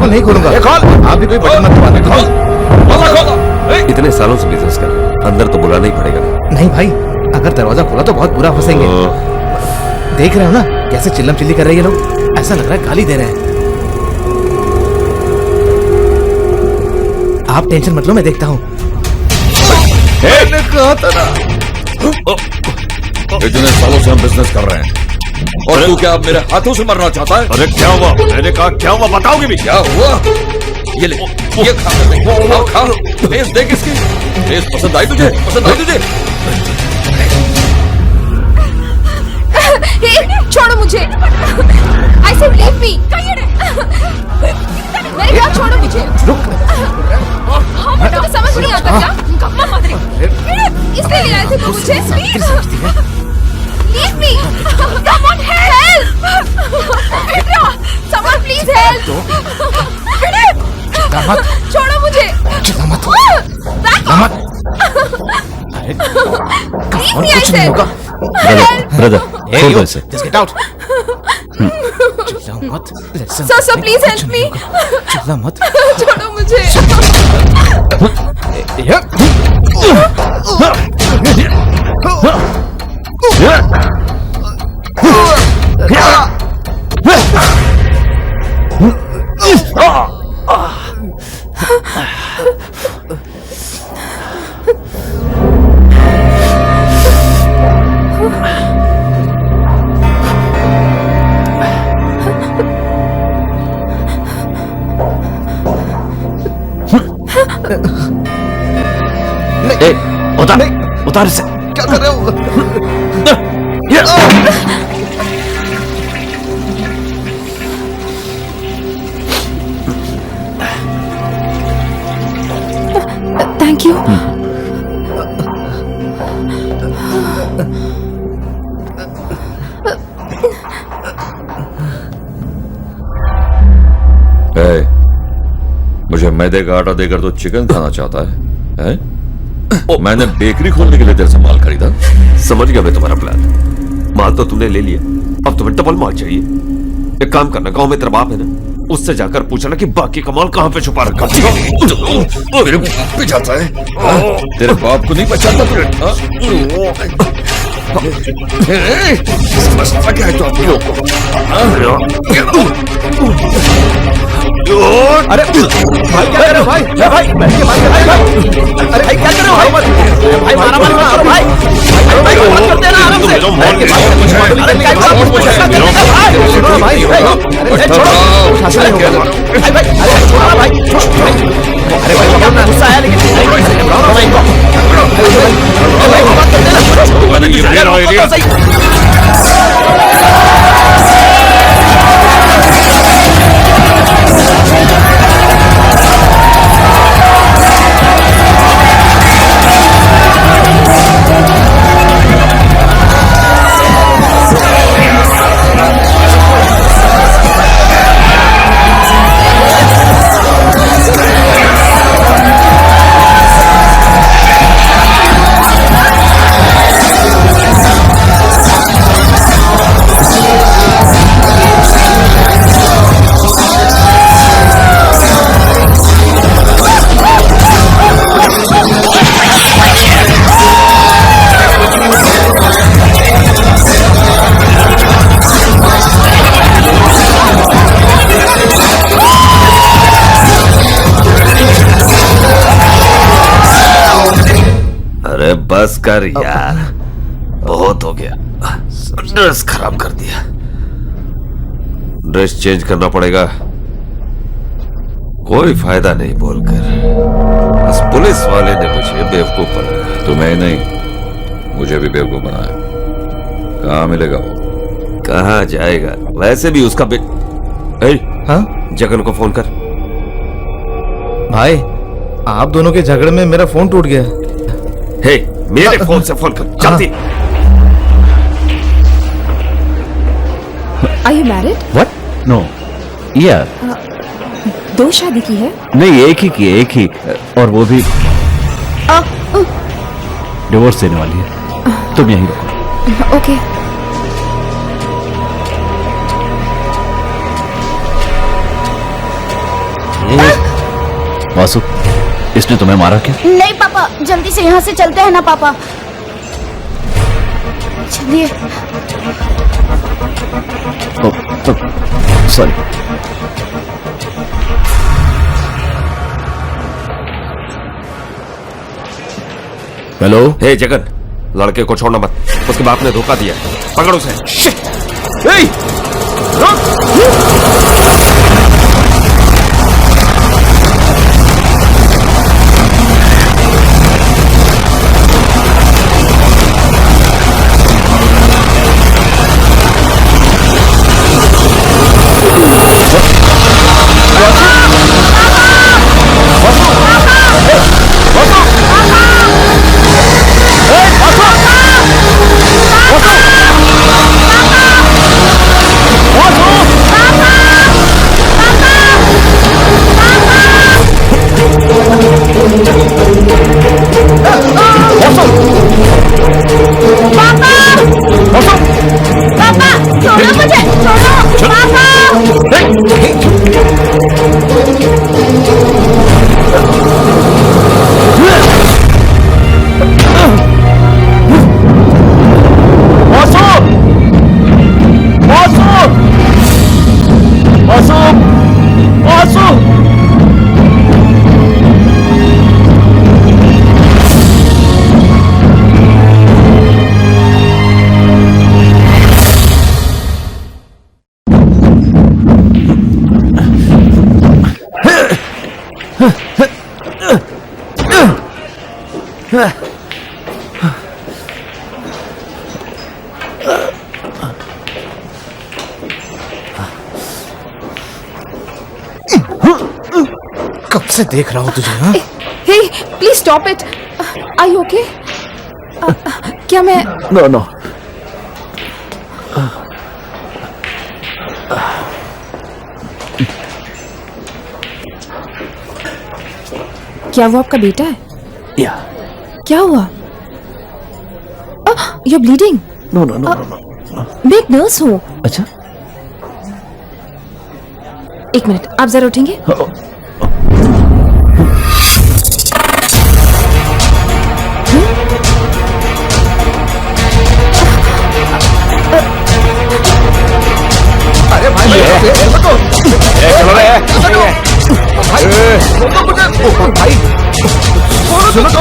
नहीं खोलूंगा। आप भी कोई बटन मत दबाना। इतने सालों से बिजनेस कर रहे हैं, अंदर तो बुलाना ही पड़ेगा ना। नहीं भाई, अगर दरवाजा खोला तो बहुत बुरा फंसेंगे। देख रहे हो ना कैसे चिल्लम चिल्ली कर रहे हैं ये लोग? ऐसा लग रहा है गाली दे रहे हैं। आप टेंशन मत लो, मैं देखता हूँ। इतने सालों से हम बिजनेस कर रहे हैं और तू क्या अब मेरे हाथों से मरना चाहता है? अरे क्या हुआ? मैंने कहा क्या हुआ बताओगे भी? क्या हुआ? ये ले, ये खा खा। फेस देख इसकी। फेस पसंद आई तुझे? पसंद आई तुझे? छोड़ो मुझे। I said leave me. मेरे क्या छोड़ो मुझे। बेटा समझ नहीं आता क्या? कम्मा मादरी। इसलिए ले आए थे तुम मुझे? Leave me. Come on, help. बेटा, someone please help. बेटा, छोड़ो मुझे। और कुछ नहीं होगा। ब्रदर खोल दो इसे। Just get out. चिल्लाओ मत। Sir, please help me. चिल्ला मत। छोड़ो मुझे। उतार इसे। क्या कर रहे हो? Thank you. मुझे मैदे का आटा देकर तो चिकन खाना चाहता है? मैंने बेकरी खोलने के लिए तेरे से माल खरीदा। समझ गया मैं तुम्हारा प्लान। माल तो तुमने ले लिया, अब तुम्हें डबल माल चाहिए। एक काम करना, गांव में तेरा बाप है ना, उससे जाकर पूछना कि बाकी का माल कहां पे छुपा रखा। मेरे बाप पे जाता है? तेरे बाप को नहीं पहचानता तुझे? समझता क्या है तो आप लोग को? अरे भाई क्या कर रहे हो भाई? भाई बैठ के बात कर रहे हो? अरे भाई क्या कर रहे हो भाई? भाई मारा मत करो भाई। भाई मत कर देना आराम से। अरे क्या छोड़ो भाई। अरे छोड़ो। शासन है भाई। भाई अरे छोड़ो भाई। अरे भाई अपना गुस्सा आया लेकिन भाई बात कर देना। अरे बस कर यार, बहुत हो गया। ड्रेस खराब कर दिया, ड्रेस चेंज करना पड़ेगा। कोई फायदा नहीं बोलकर, बस पुलिस वाले ने मुझे बेवकूफ बनाया। तुम्हें नहीं, मुझे भी बेवकूफ बनाया। कहाँ मिलेगा वो? कहाँ जाएगा? वैसे भी उसका हाँ? जगन को फोन कर। भाई आप दोनों के झगड़े में मेरा फोन टूट गया। हे, मेरे फोन से फोन कर जल्दी। Are you married? What? No यार, दो शादी की है? नहीं एक ही की, एक ही, और वो भी डिवोर्स देने वाली है। तुम यहीं रहो। ओके। वासु, इसने तुम्हें मारा क्या? नहीं पापा, जल्दी से यहाँ से चलते हैं ना पापा। चलिए। सॉरी। हेलो। हे जगन, लड़के को छोड़ना मत, उसके बाप ने धोखा दिया, पकड़ उसे। कब से देख रहा हूं तुझे। हाँ? Hey, please stop it. Are you okay? क्या मैं? No no. क्या वो आपका बेटा है? या। क्या हुआ? You're bleeding. No no no no. मैं एक नर्स हूँ। अच्छा, एक मिनट, आप जरा उठेंगे? अरे भाई भाई सुनो तो।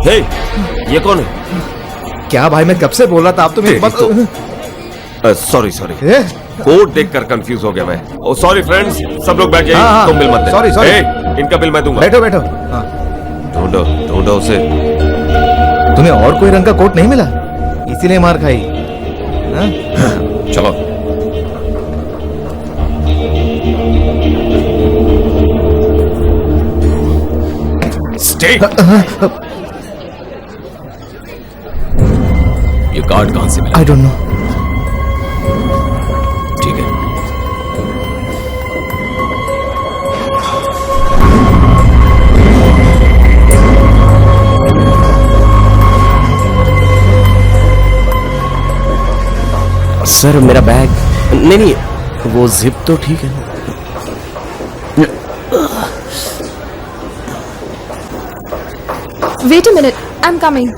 हे, ये कौन है? क्या भाई, मैं कब से बोल रहा था, आप तो मेरी बात। सॉरी कोड देखकर कंफ्यूज हो गया मैं। ओ सॉरी फ्रेंड्स, सब लोग बैठ जाइए। हाँ, तुम बिल मत दे। सॉरी। इनका बिल मैं दूंगा। बैठो। ढूंढो उसे। तुम्हें और कोई रंग का कोट नहीं मिला, इसीलिए मार खाई? हाँ? चलो। स्टे। ये कार्ड कहां से मिला? I don't know. ठीक है। सर मेरा बैग, नहीं वो जिप तो ठीक है। Wait a minute, I'm coming.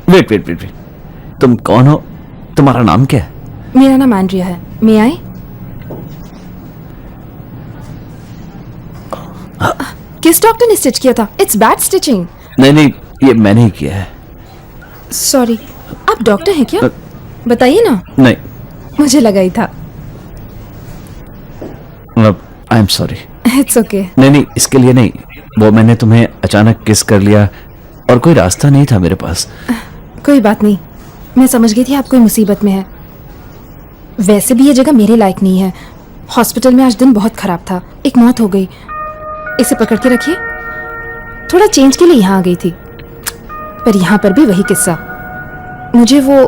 Wait wait wait wait, तुम कौन हो? तुम्हारा नाम क्या है? मेरा नाम एंड्रिया है। मे आई? किस डॉक्टर ने स्टिच किया था? It's bad stitching. नहीं नहीं, ये मैंने ही किया है। सॉरी, आप डॉक्टर हैं क्या? बताइए ना। नहीं, मुझे लगा ही था। I am sorry. It's okay. नहीं नहीं, इसके लिए नहीं, वो मैंने तुम्हें अचानक किस कर लिया और कोई रास्ता नहीं था मेरे पास। कोई बात नहीं, मैं समझ गई थी आप कोई मुसीबत में है। वैसे भी ये जगह मेरे लायक नहीं है। हॉस्पिटल में आज दिन बहुत खराब था, एक मौत हो गई। इसे पकड़ के रखिए। थोड़ा चेंज के लिए यहाँ आ गई थी, पर यहाँ पर भी वही किस्सा। मुझे वो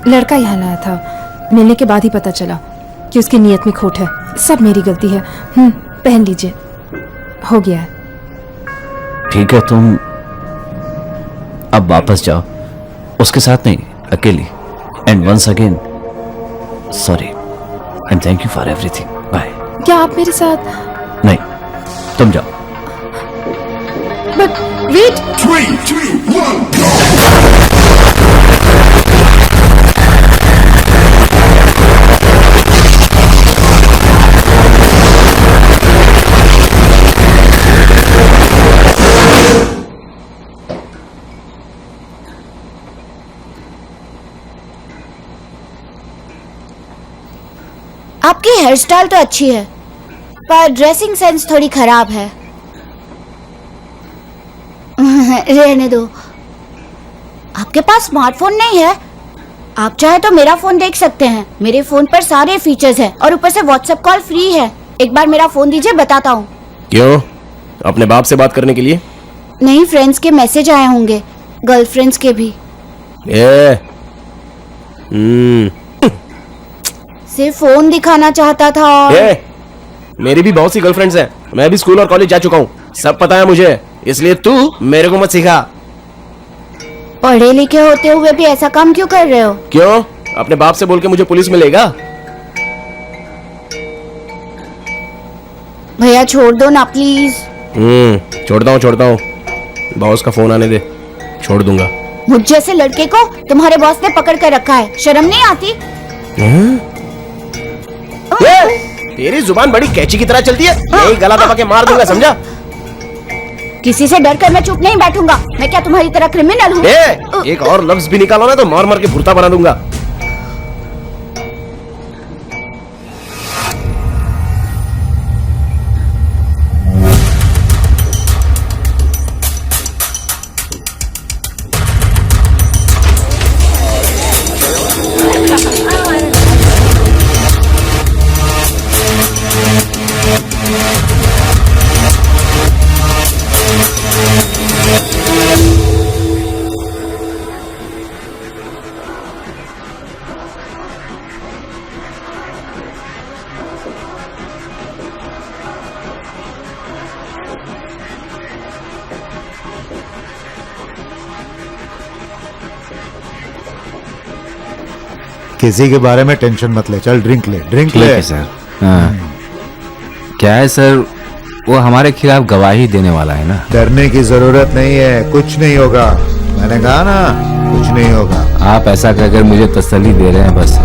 लड़का यहाँ लाया था, मिलने के बाद ही पता चला कि उसकी नीयत में खोट है। सब मेरी गलती है। पहन लीजिए, हो गया है। ठीक है, तुम अब वापस जाओ, उसके साथ नहीं, अकेली। And once again sorry and thank you for everything. Bye. क्या आप मेरे साथ? नहीं, तुम जाओ। But wait. 3, 2, 1, go! आपकी हेयर स्टाइल तो अच्छी है, पर ड्रेसिंग सेंस थोड़ी खराब है। रहने दो। आपके पास स्मार्टफोन नहीं है? आप चाहे तो मेरा फोन देख सकते हैं। मेरे फोन पर सारे फीचर्स हैं और ऊपर से व्हाट्सएप कॉल फ्री है। एक बार मेरा फोन दीजिए, बताता हूँ। क्यों? अपने बाप से बात करने के लिए? नहीं, फ्रेंड्स के मैसेज आए होंगे, गर्लफ्रेंड्स के भी। सिर्फ फोन दिखाना चाहता था। और मेरी भी बहुत सी गर्लफ्रेंड्स हैं। मैं भी स्कूल और कॉलेज जा चुका हूँ, सब पता है मुझे। इसलिए तू मेरे को मत सिखा। पढ़े लिखे होते हुए भी ऐसा काम क्यों कर रहे हो? क्यों? अपने बाप से बोल के मुझे पुलिस में लेगा? भैया छोड़ दो ना प्लीज। छोड़ता हूँ। बॉस का फोन आने दे, छोड़ दूंगा। मुझ जैसे लड़के को तुम्हारे बॉस ने पकड़ कर रखा है, शर्म नहीं आती? तेरी जुबान बड़ी कैची की तरह चलती है। यही गला दबा के मार दूंगा, समझा? किसी से डर कर मैं चुप नहीं बैठूंगा। मैं क्या तुम्हारी तरह क्रिमिनल हूँ? एक और लफ्ज भी निकालो ना तो मार मार के भुर्ता बना दूंगा। किसी के बारे में टेंशन मत ले, चल ड्रिंक ले। सर। हाँ। क्या है सर, वो हमारे खिलाफ गवाही देने वाला है ना। डरने की जरूरत नहीं है, कुछ नहीं होगा। मैंने कहा ना, कुछ नहीं होगा। आप ऐसा कहकर मुझे तसल्ली दे रहे हैं बस,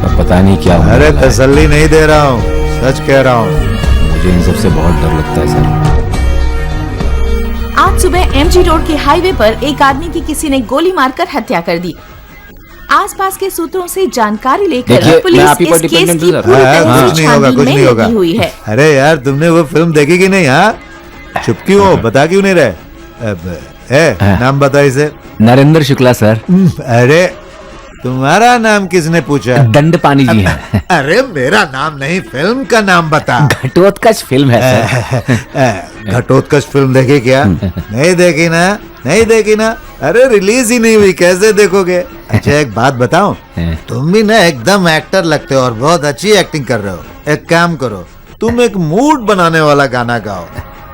पर पता नहीं क्या होने अरे वाला है। तसल्ली नहीं दे रहा हूँ, सच कह रहा हूँ। मुझे इन सबसे बहुत डर लगता है सर। आज सुबह एमजी रोड के हाईवे पर एक आदमी की किसी ने गोली मारकर हत्या कर दी। आसपास के सूत्रों से जानकारी लेकर देखिए, मैं पुलिस आप ही पर इस केस dependent की हूँ, सर। पूरी तरह कुछ से नहीं होगा, छानबीन कुछ में नहीं होगा। लगी हुई है। अरे यार, तुमने वो फिल्म देखी कि नहीं? हाँ, चुप क्यों हो? बता क्यों नहीं रहे? नाम बता इसे। नरेंद्र शुक्ला सर। अरे तुम्हारा नाम किसने पूछा? दंड पानी जी है। अरे मेरा नाम नहीं, फिल्म का नाम बता। घटोत्कच फिल्म है सर। घटोत्कच फिल्म देखी क्या? नहीं देखी ना? नहीं देखी ना? अरे रिलीज ही नहीं हुई, कैसे देखोगे? अच्छा एक बात बताओ, तुम भी ना एकदम एक्टर लगते हो और बहुत अच्छी एक्टिंग कर रहे हो। एक काम करो, तुम एक मूड बनाने वाला गाना गाओ।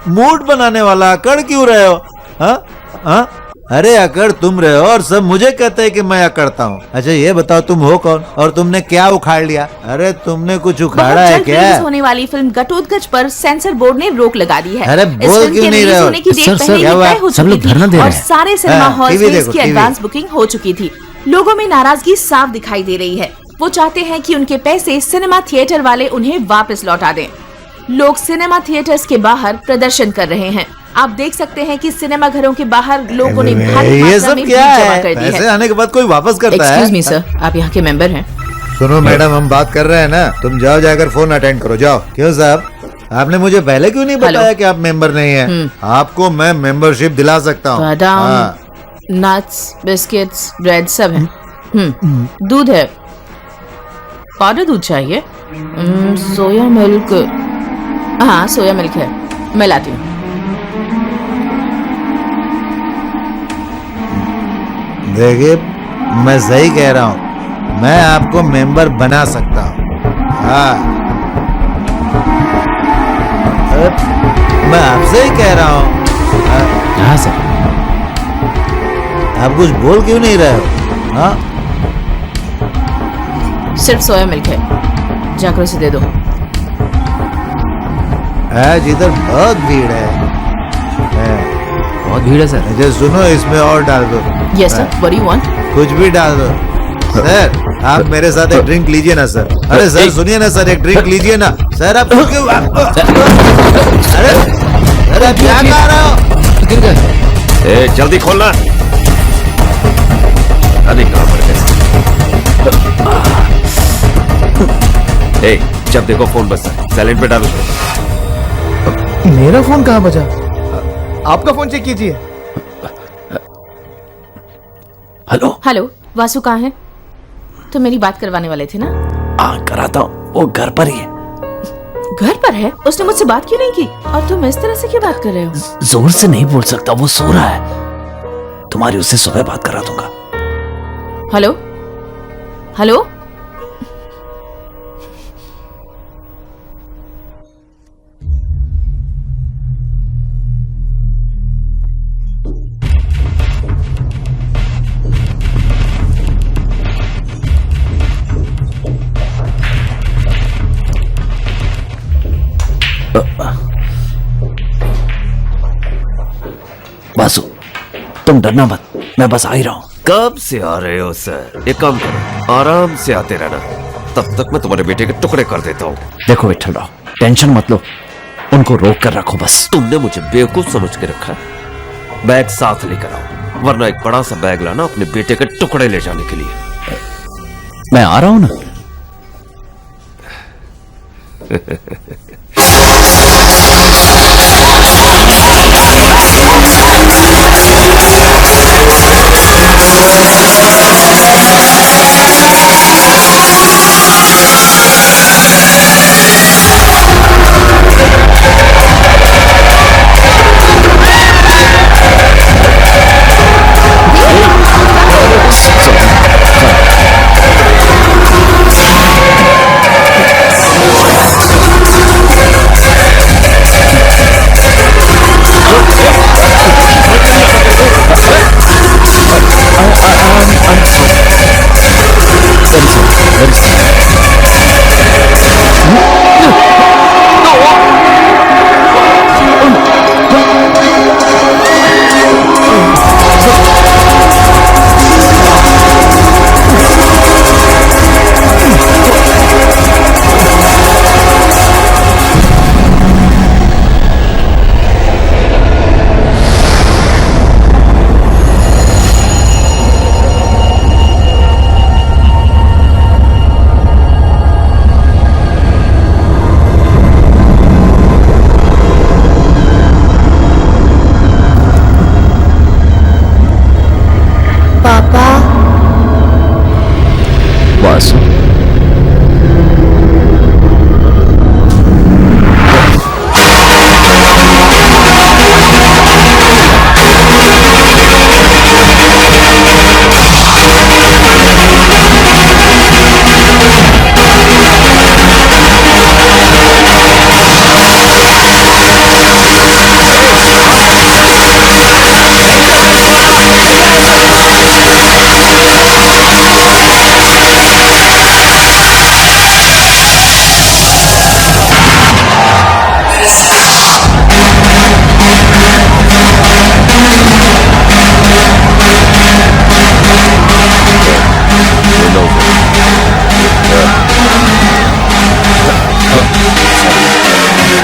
मूड बनाने वाला अकड़ क्यों रहे हो? हाँ हाँ, अरे अकड़ तुम रहे हो और सब मुझे कहते हैं कि मैं अकड़ता हूँ। अच्छा ये बताओ, तुम हो कौन और तुमने क्या उखाड़ लिया? अरे तुमने कुछ उखाड़ा है क्या? रिलीज होने वाली फिल्म घटोत्कच पर सेंसर बोर्ड ने रोक लगा दी है। अरे इस बोल फिल्म क्यों के नहीं रिलीज रहे हो? होने की डेट सर, पहले ही क्या तय हुआ? हो सब लोग चुकी धरना थी दे रहे और हैं। सारे सिनेमा हाँ, हॉल्स टीवी में देखो, इसकी टीवी। एडवांस बुकिंग हो चुकी थी। लोगों में नाराजगी साफ दिखाई दे रही है। वो चाहते हैं कि उनके पैसे सिनेमा थिएटर वाले उन्हें वापस लौटा दें। लोग सिनेमा थिएटर्स के बाहर प्रदर्शन कर रहे हैं। आप देख सकते हैं कि सिनेमा घरों के बाहर लोगों ने भारी ये मात्रा सब में क्या भीड़ जमा है? कर दी पैसे है। आने के बाद कोई वापस करता है? एक्सक्यूज मी सर, आप यहाँ के मेंबर हैं। सुनो मैडम, हम बात कर रहे हैं ना, तुम जाओ जाकर फोन अटेंड करो, जाओ। क्यों साहब, आपने मुझे पहले क्यों नहीं बताया कि आप मेंबर नहीं हैं? आपको मैं मेंबरशिप दिला सकता हूँ। बादाम, नट्स, बिस्किट्स, ब्रेड सब है। दूध है। पाउडर दूध चाहिए? सोया मिल्क, हाँ सोया मिल्क है, मैं लाती हूँ। देखिए, मैं सही कह रहा हूँ, मैं आपको मेंबर बना सकता हूँ। हाँ, मैं आपसे ही कह रहा हूँ। हाँ सर। आप कुछ बोल क्यों नहीं रहे हो? हाँ, सिर्फ सोया मिल्क है, जाकर उसे दे दो। आज इधर बहुत भीड़ है। बहुत भीड़ है सर। अच्छा सुनो, इसमें और डाल दो। Yes sir, what do you want? कुछ भी डाल दो। सर आप मेरे साथ एक ड्रिंक लीजिए ना सर। अरे सर सुनिए ना सर, एक ड्रिंक लीजिए ना सर। आप क्यों? अरे सर आप क्या खा रहे हो? गिर गए। ए, जल्दी खोलना। अरे कहाँ पड़ गए? ए, जब देखो फोन बजता है, साइलेंट पे डालो। मेरा फोन कहाँ बजा? आपका फोन चेक कीजिए। हेलो हेलो, वासु कहाँ है? तो मेरी बात करवाने वाले थे ना? कराता हूँ, वो घर पर ही है। घर पर है? उसने मुझसे बात क्यों नहीं की? और तुम इस तरह से क्यों बात कर रहे हो? जोर से नहीं बोल सकता, वो सो रहा है। तुम्हारी उससे सुबह बात करा दूंगा। हेलो हेलो, वासु, तुम डरना मत, मैं बस आ ही रहा हूँ। कब से आ रहे हो सर? एक काम करो, आराम से आते रहना, तब तक मैं तुम्हारे बेटे के टुकड़े कर देता हूँ। देखो विठल राव, टेंशन मत लो, उनको रोक कर रखो बस। तुमने मुझे बेवकूफ समझ के रखा है। बैग साथ लेकर आओ, वरना एक बड़ा सा बैग लाना अपने बेटे के टुकड़े ले जाने के लिए। मैं आ रहा हूँ ना।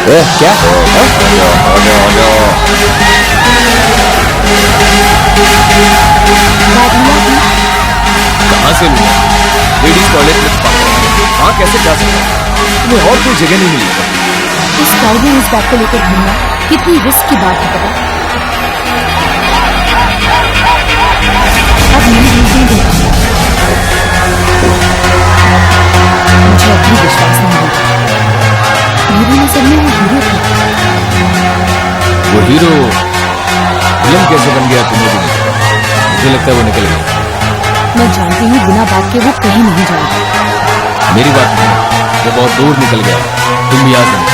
क्या कहाँ से लूंगा? लेडीज टॉयलेट में छुपा कर वहाँ कैसे जा सकता हूँ? तुम्हें और कोई जगह नहीं मिली? इस क्राउड में इस बैग को लेकर घूमना कितनी रिस्क की बात है पता? अब मेरी रीजन देखिए, मुझे अब भी विश्वास नहीं होता। मेरी नजर में वो हीरो था। वो हीरो विलन कैसे बन गया तुम्हें भी नहीं पता। मुझे लगता है वो निकल गया। मैं जानती हूँ बिना बात के वो कहीं नहीं जाएगा। मेरी बात नहीं, वो बहुत दूर निकल गया। तुम भी याद नहीं।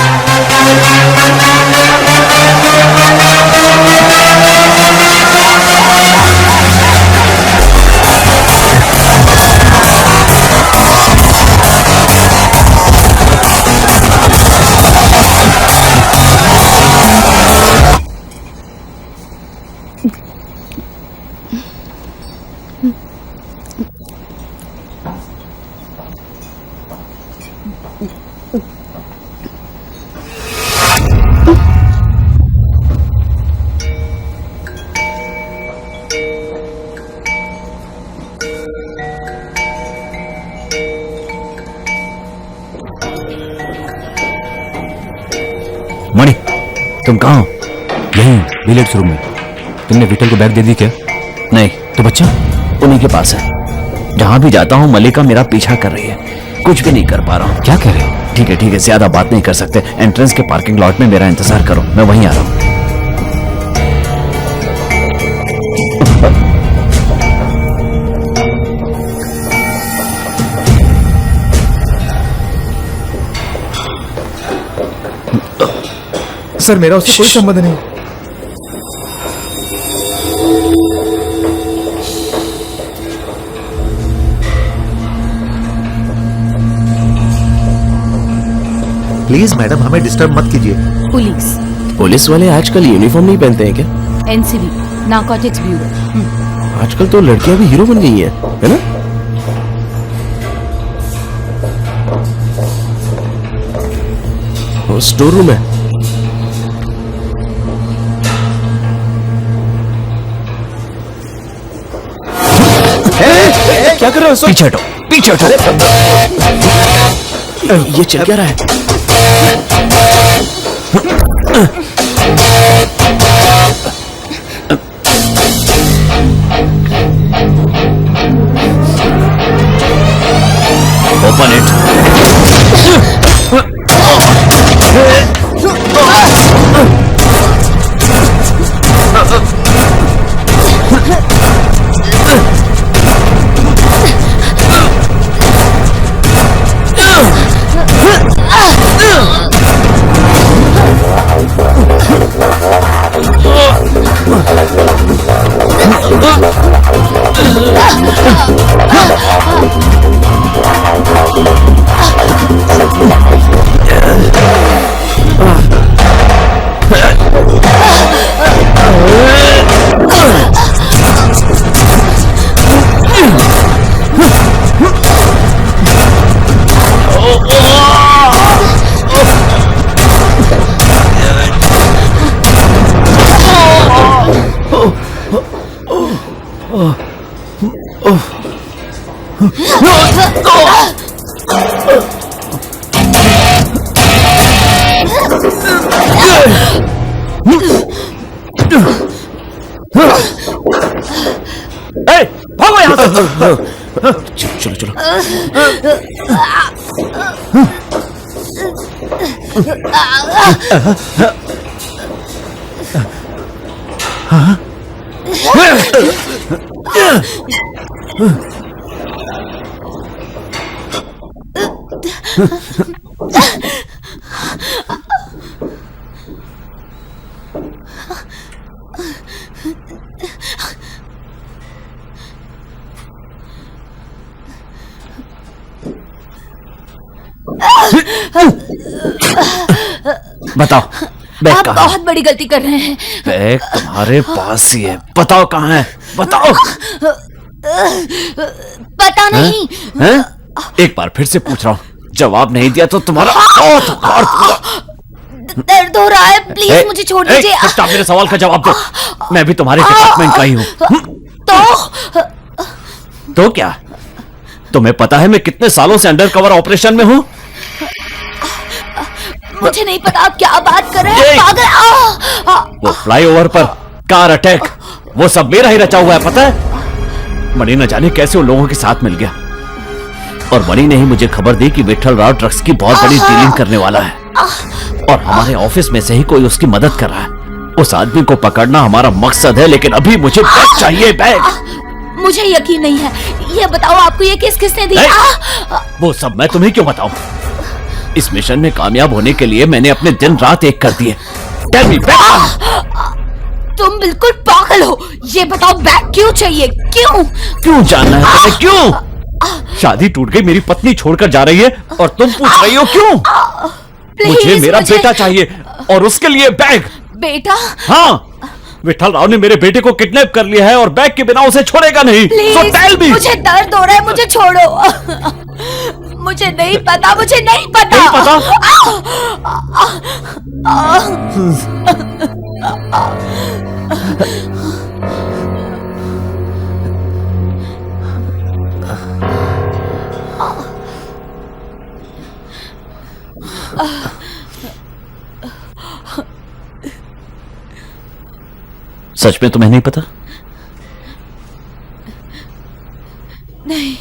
मणि, तुम कहाँ हो? यहीं विलेज रूम में। तुमने विठल को बैग दे दी क्या? नहीं। तो बच्चा? उन्हीं के पास है। जहां भी जाता हूँ मल्लिका मेरा पीछा कर रही है। कुछ भी नहीं कर पा रहा हूँ। क्या कह रहे हो? ठीक है, ज्यादा बात नहीं कर सकते। एंट्रेंस के पार्किंग लॉट में मेरा इंतजार करो, मैं वहीं आ रहा हूँ। सर मेरा उससे कोई संबंध नहीं। प्लीज मैडम हमें डिस्टर्ब मत कीजिए। पुलिस पुलिस वाले आजकल यूनिफॉर्म नहीं पहनते हैं क्या? NCB narcotics bureau. आजकल तो लड़कियां भी हीरो बन गई हैं, है ना? वो स्टोर रूम है। क्या कर रहे हो? पीछे हटो, पीछे हटो। ये चल क्या रहा है? Open it. भागो यहाँ से। चलो चलो बताओ बैग आप कहाँ बहुत बड़ी गलती कर रहे हैं। बैग तुम्हारे पास ही है, बताओ कहाँ है, बताओ। पता नहीं। हैं? एक बार फिर से पूछ रहा हूँ, जवाब नहीं दिया तो तुम्हारा दर्द हो रहा है, प्लीज मुझे छोड़ दीजिए। स्टॉप, मेरे सवाल का जवाब दो। मैं भी तुम्हारे डिपार्टमेंट का ही हूँ। तो क्या तुम्हें पता है मैं कितने सालों से अंडर कवर ऑपरेशन में हूँ? मुझे नहीं पता आप क्या बात कर रहे हैं, पागल। वो फ्लाईओवर पर कार अटैक, वो सब मेरा ही रचा हुआ है, पता है? मणि न जाने कैसे उन लोगों के साथ मिल गया, और मणि ने ही मुझे खबर दी कि विठल राव ड्रग्स की बहुत बड़ी डीलिंग करने वाला है, और हमारे ऑफिस में से ही कोई उसकी मदद कर रहा है। उस आदमी को पकड़ना हमारा मकसद है, लेकिन अभी मुझे बैग चाहिए, बैग। मुझे यकीन नहीं है। ये बताओ आपको ये केस किसने दिया? वो सब मैं तुम्हें क्यों बताऊं? इस मिशन में कामयाब होने के लिए मैंने अपने दिन रात एक कर दिए। Tell me, तुम बिल्कुल पागल हो। ये बताओ बैग क्यों चाहिए? क्यों जानना है तुम्हें? क्यों? शादी टूट गई, मेरी पत्नी छोड़कर जा रही है, और तुम पूछ रही हो क्यों? मुझे मेरा बेटा चाहिए, और उसके लिए बैग। बेटा? हाँ, विठल राव ने मेरे बेटे को किडनैप कर लिया है, और बैग के बिना उसे छोड़ेगा नहीं। So tell me. मुझे दर्द हो रहा है, मुझे छोड़ो। मुझे नहीं पता, मुझे नहीं पता। नहीं पता? सच में तुम्हें नहीं पता? नहीं।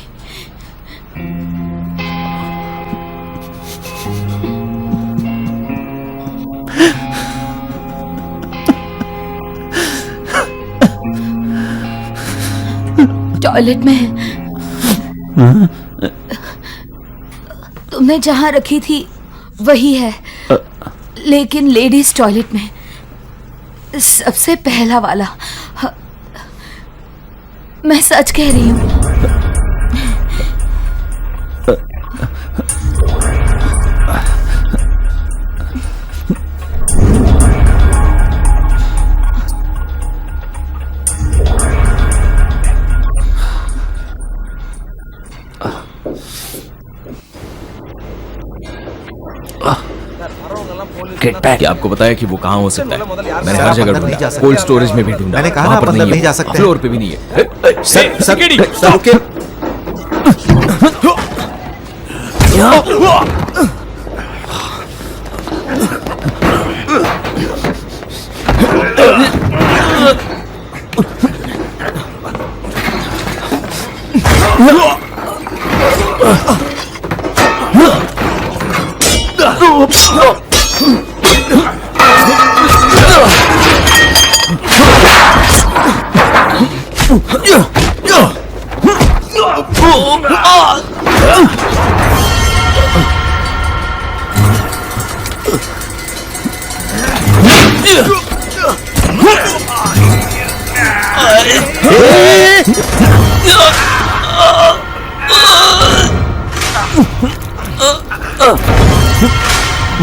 टॉयलेट में तुमने जहां रखी थी वही है, लेकिन लेडीज टॉयलेट में सबसे पहला वाला। मैं सच कह रही हूं। क्या आपको बताया कि वो कहाँ हो सकता है? मैंने हर जगह ढूंढा, कोल्ड स्टोरेज में भी ढूंढा, मैंने कहा वहाँ ना पर अंदर नहीं जा है, सकते। फ्लोर पे भी नहीं है। सर रुकिए।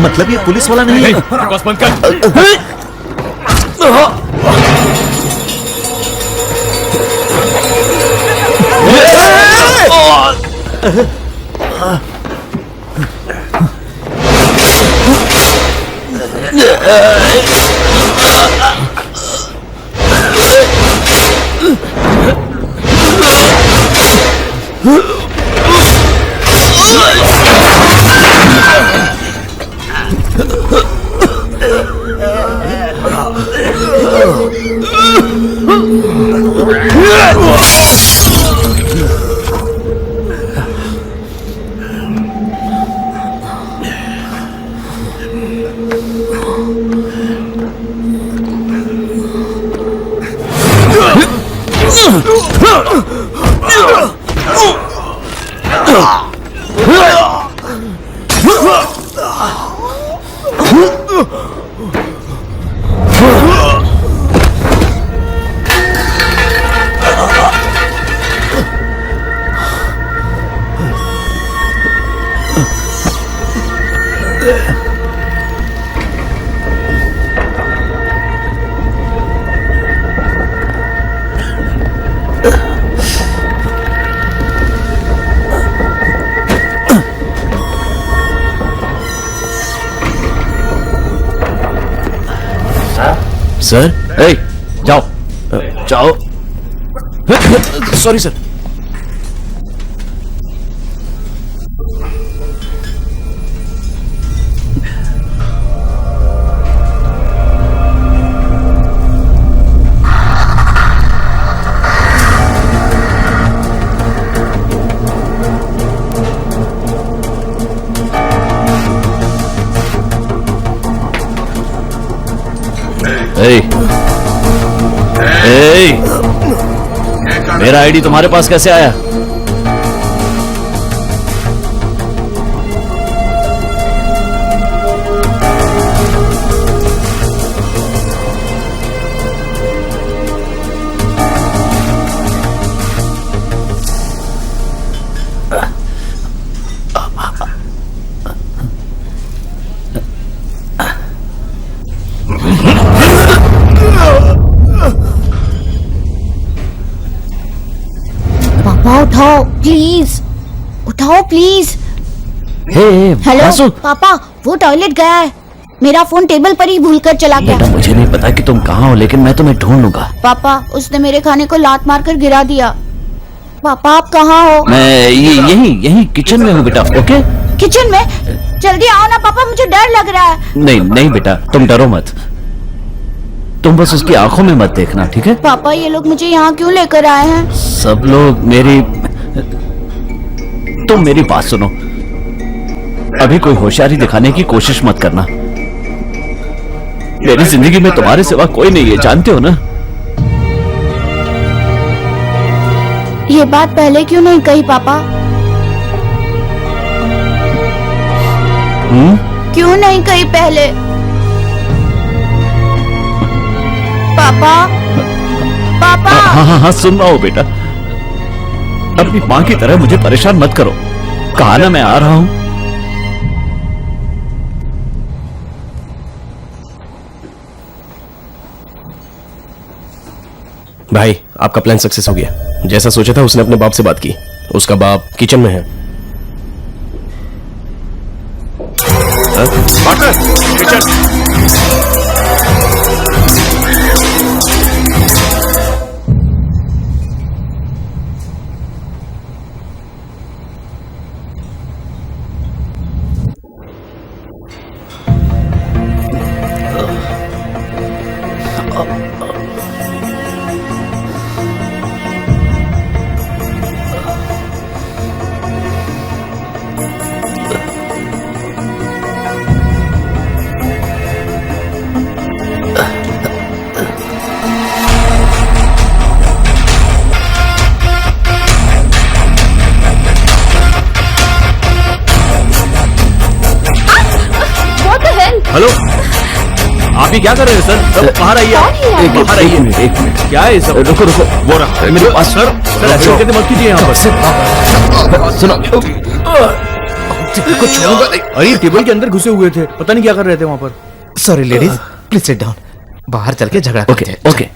मतलब ये पुलिस वाला नहीं है? बस बंद कर। सर, ए, जाओ जाओ। Sorry sir. मेरा आईडी तुम्हारे पास कैसे आया? पापा उठाओ प्लीज, उठाओ प्लीज। हेलो वासु। पापा, वो टॉयलेट गया है। मेरा फोन टेबल पर ही भूलकर चला गया। बेटा मुझे नहीं पता कि तुम कहाँ हो, लेकिन मैं तुम्हें ढूंढ लूंगा। पापा, उसने मेरे खाने को लात मारकर गिरा दिया। पापा आप कहाँ हो? मैं यही किचन में हूँ बेटा। ओके, किचन में? जल्दी आओ ना पापा, मुझे डर लग रहा है। नहीं नहीं बेटा, तुम डरो मत। तुम बस उसकी आंखों में मत देखना, ठीक है? पापा ये लोग मुझे यहाँ क्यों लेकर आए हैं? सब लोग तुम मेरी बात सुनो। अभी कोई होशियारी दिखाने की कोशिश मत करना। मेरी जिंदगी में तुम्हारे सिवा कोई नहीं है, जानते हो ना? ये बात पहले क्यों नहीं कही पापा? क्यों नहीं कही पहले? पापा, पापा। हाँ, सुन रहा हूँ बेटा। अपनी माँ की तरह मुझे परेशान मत करो। कहा ना मैं आ रहा हूँ। भाई, आपका प्लान सक्सेस हो गया। जैसा सोचा था उसने अपने बाप से बात की। उसका बाप किचन में है। हेलो, आप ही क्या कर रहे हैं सर? सब बाहर आइए। बाहर आइए। एक मिनट। क्या है सब? रुको वो रहा मेरे पास। सर ऐसे कहते मत कीजिए यहाँ पर। सुनो, अरे टेबल के अंदर घुसे हुए थे, पता नहीं क्या कर रहे थे वहाँ पर। Sorry ladies, please sit down. बाहर चल के झगड़ा करते हैं। ओके।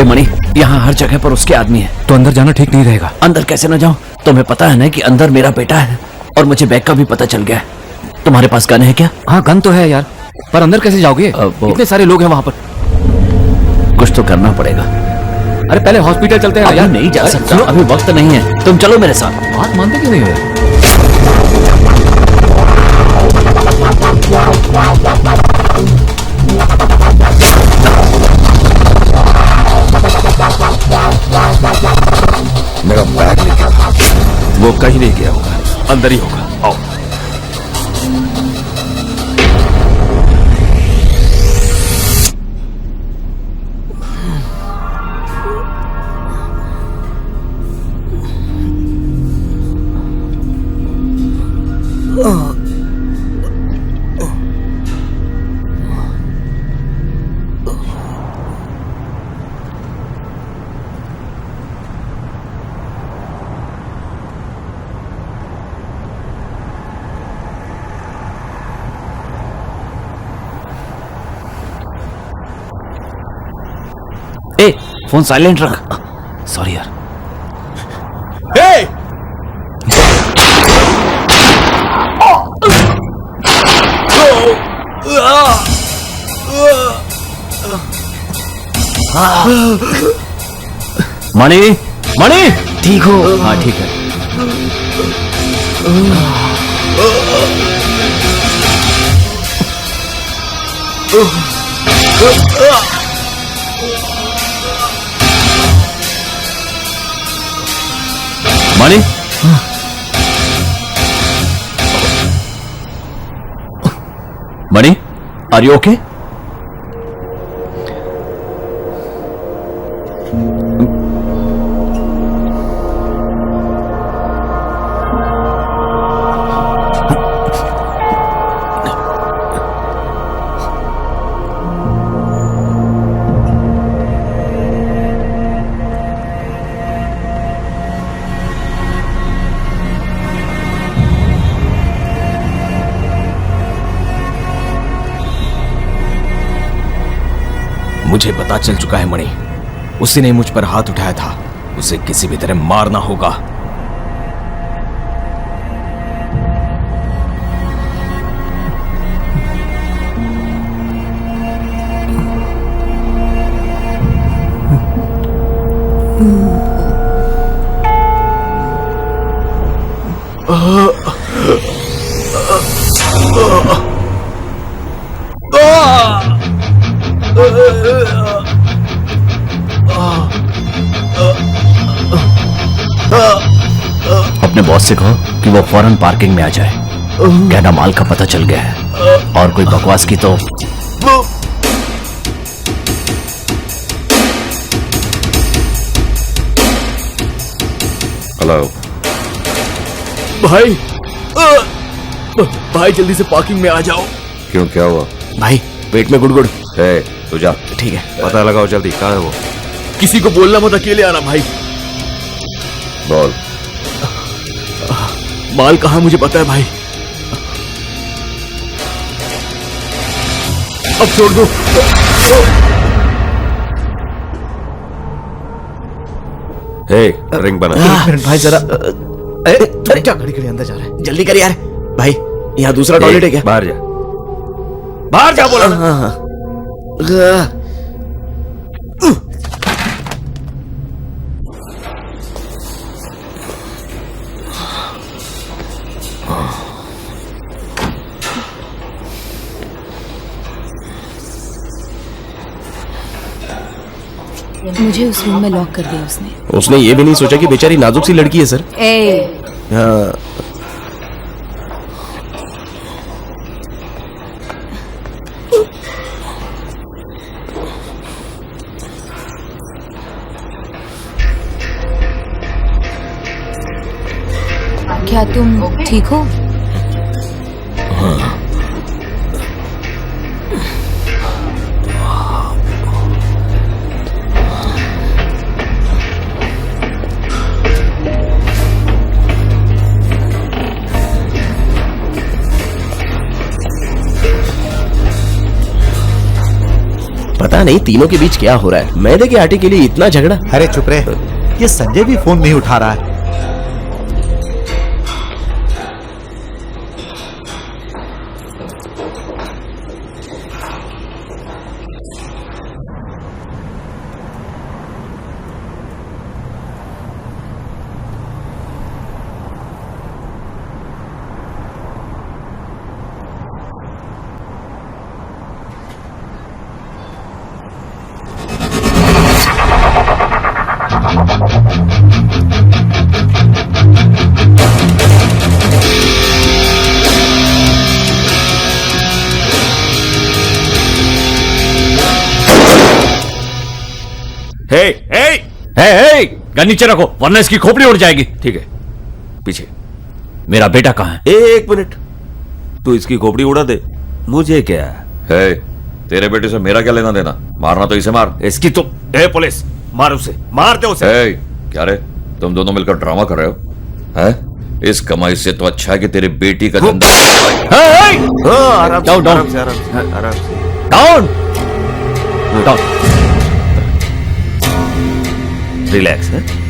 मणि, यहाँ हर जगह पर उसके आदमी है। तो अंदर जाना ठीक नहीं रहेगा। अंदर कैसे न जाऊं? तुम्हें पता है ना कि अंदर मेरा बेटा है, और मुझे बैग का भी पता चल गया है। तुम्हारे पास गन है क्या? हाँ गन तो है यार, पर अंदर कैसे जाओगे? इतने सारे लोग हैं वहां पर। कुछ तो करना पड़ेगा। अरे पहले हॉस्पिटल चलते हैं यार। नहीं जा सकता, अभी वक्त नहीं है। तुम चलो मेरे साथ। बात मानते क्यों नहीं है? मेरा बैग लेके भाग गया। वो कहीं नहीं गया होगा, अंदर ही होगा। आओ। ए, फोन साइलेंट रख। सॉरी यार। मणि, मणि, ठीक हो? हाँ ठीक है। मणि, मणि, आर यू ओके? मुझे पता चल चुका है मणि, उसी ने मुझ पर हाथ उठाया था। उसे किसी भी तरह मारना होगा। अपने बॉस से कहो कि वो फौरन पार्किंग में आ जाए। कहना माल का पता चल गया है, और कोई बकवास की तो हेलो भाई, भाई जल्दी से पार्किंग में आ जाओ। क्यों, क्या हुआ? भाई पेट में गुड़गुड़। है तू जा, ठीक है, पता लगाओ जल्दी, कहाँ है वो? किसी को बोलना मत, अकेले आना भाई। बोल। माल कहाँ मुझे पता है भाई। अब छोड़ दो। हे, रिंग बना। एक मिनट भाई जरा। तू क्या खड़ी खड़ी अंदर जा रहा है? जल्दी कर यार। भाई यहाँ दूसरा टॉयलेट है क्या? बाहर जा, बाहर जा बोला ना। मुझे उस रूम में लॉक कर दिया उसने। उसने ये भी नहीं सोचा कि बेचारी नाजुक सी लड़की है सर। हाँ। क्या तुम ठीक हो? पता नहीं तीनों के बीच क्या हो रहा है। मैदे के आटे के लिए इतना झगड़ा। अरे चुप रहे, ये संजय भी फोन नहीं उठा रहा है। गन नीचे रखो वरना इसकी खोपड़ी उड़ जाएगी। ठीक है, पीछे। मेरा बेटा कहाँ है? एक मिनट, तू इसकी खोपड़ी उड़ा दे, मुझे क्या। है तेरे बेटे से मेरा क्या लेना देना? मारना तो इसे मार। इसकी तो पुलिस मार उसे, मार दे उसे। है क्या रे, तुम दोनों मिलकर ड्रामा कर रहे हो? है इस कमाई से तो अच्छा है कि तेरी बेटी का धंधा। आराम से, आराम से, आराम से। डाउन डाउन, रिलैक्स है।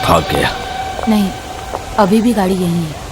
भाग गया। नहीं, अभी भी गाड़ी यहीं है।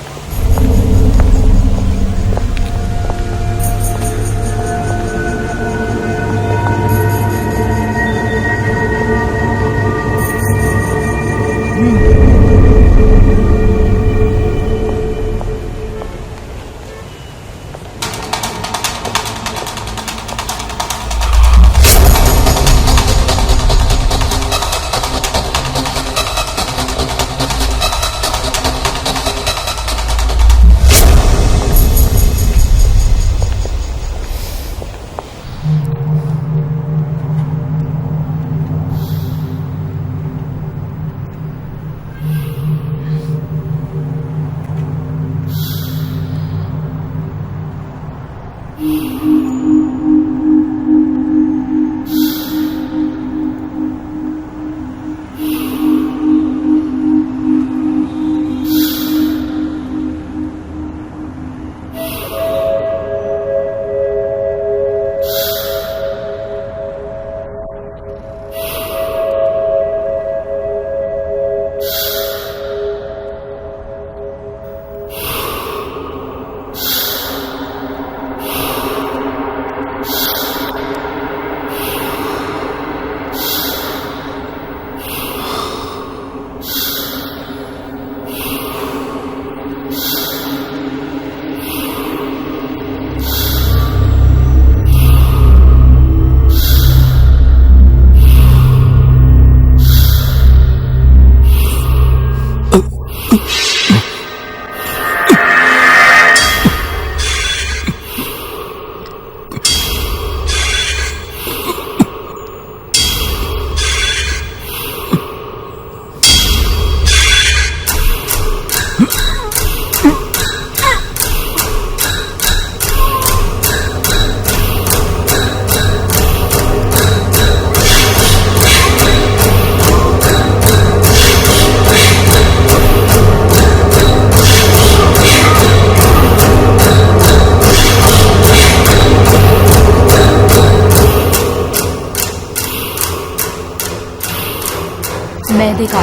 मैं देखा।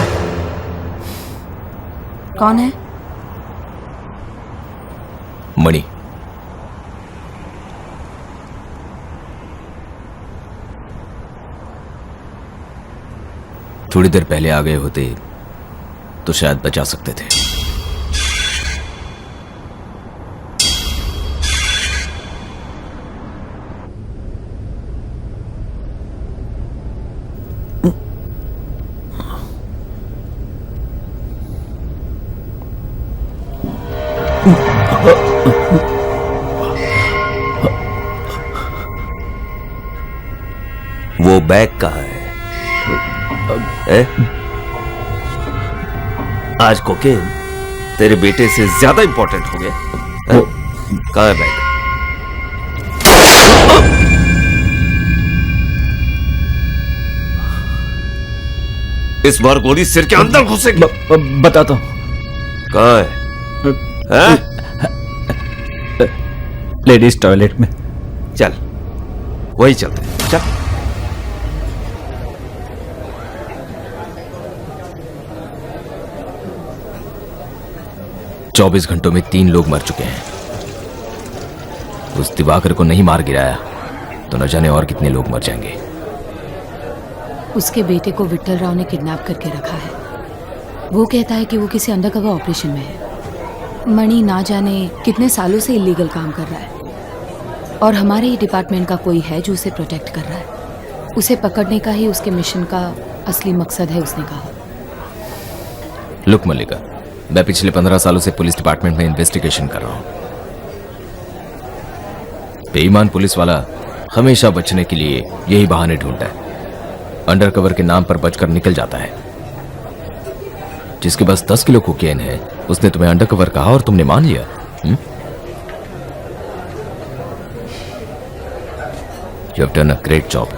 कौन है? मणि। थोड़ी देर पहले आ गए होते तो शायद बचा सकते थे। वो बैग कहाँ है? आज कोकेन तेरे बेटे से ज्यादा इंपॉर्टेंट हो गया। कहाँ है बैग? इस बार गोली सिर के अंदर घुसेगी। बताता हूं। कहाँ है? लेडीज टॉयलेट में। चल वही चलते हैं, चल। चौबीस घंटों में 3 लोग मर चुके हैं। उस दिवाकर को नहीं मार गिराया तो न जाने और कितने लोग मर जाएंगे। उसके बेटे को विट्ठल राव ने किडनैप करके रखा है। वो कहता है कि वो किसी अंडरकवर ऑपरेशन में है। मणि ना जाने कितने सालों से इलीगल काम कर रहा है और हमारे ही डिपार्टमेंट का कोई है जो उसे प्रोटेक्ट कर रहा है। उसे पकड़ने का ही उसके मिशन का असली मकसद है, उसने कहा। लुक मल्लिका, मैं पिछले 15 सालों से पुलिस डिपार्टमेंट में इन्वेस्टिगेशन कर रहा हूं। बेईमान पुलिस वाला हमेशा बचने के लिए यही बहाने ढूंढता है। अंडरकवर के नाम पर बचकर निकल जाता है। जिसके पास 10 किलो कोकेन है उसने तुम्हें अंडरकवर कहा और तुमने मान लिया। You have done a great job.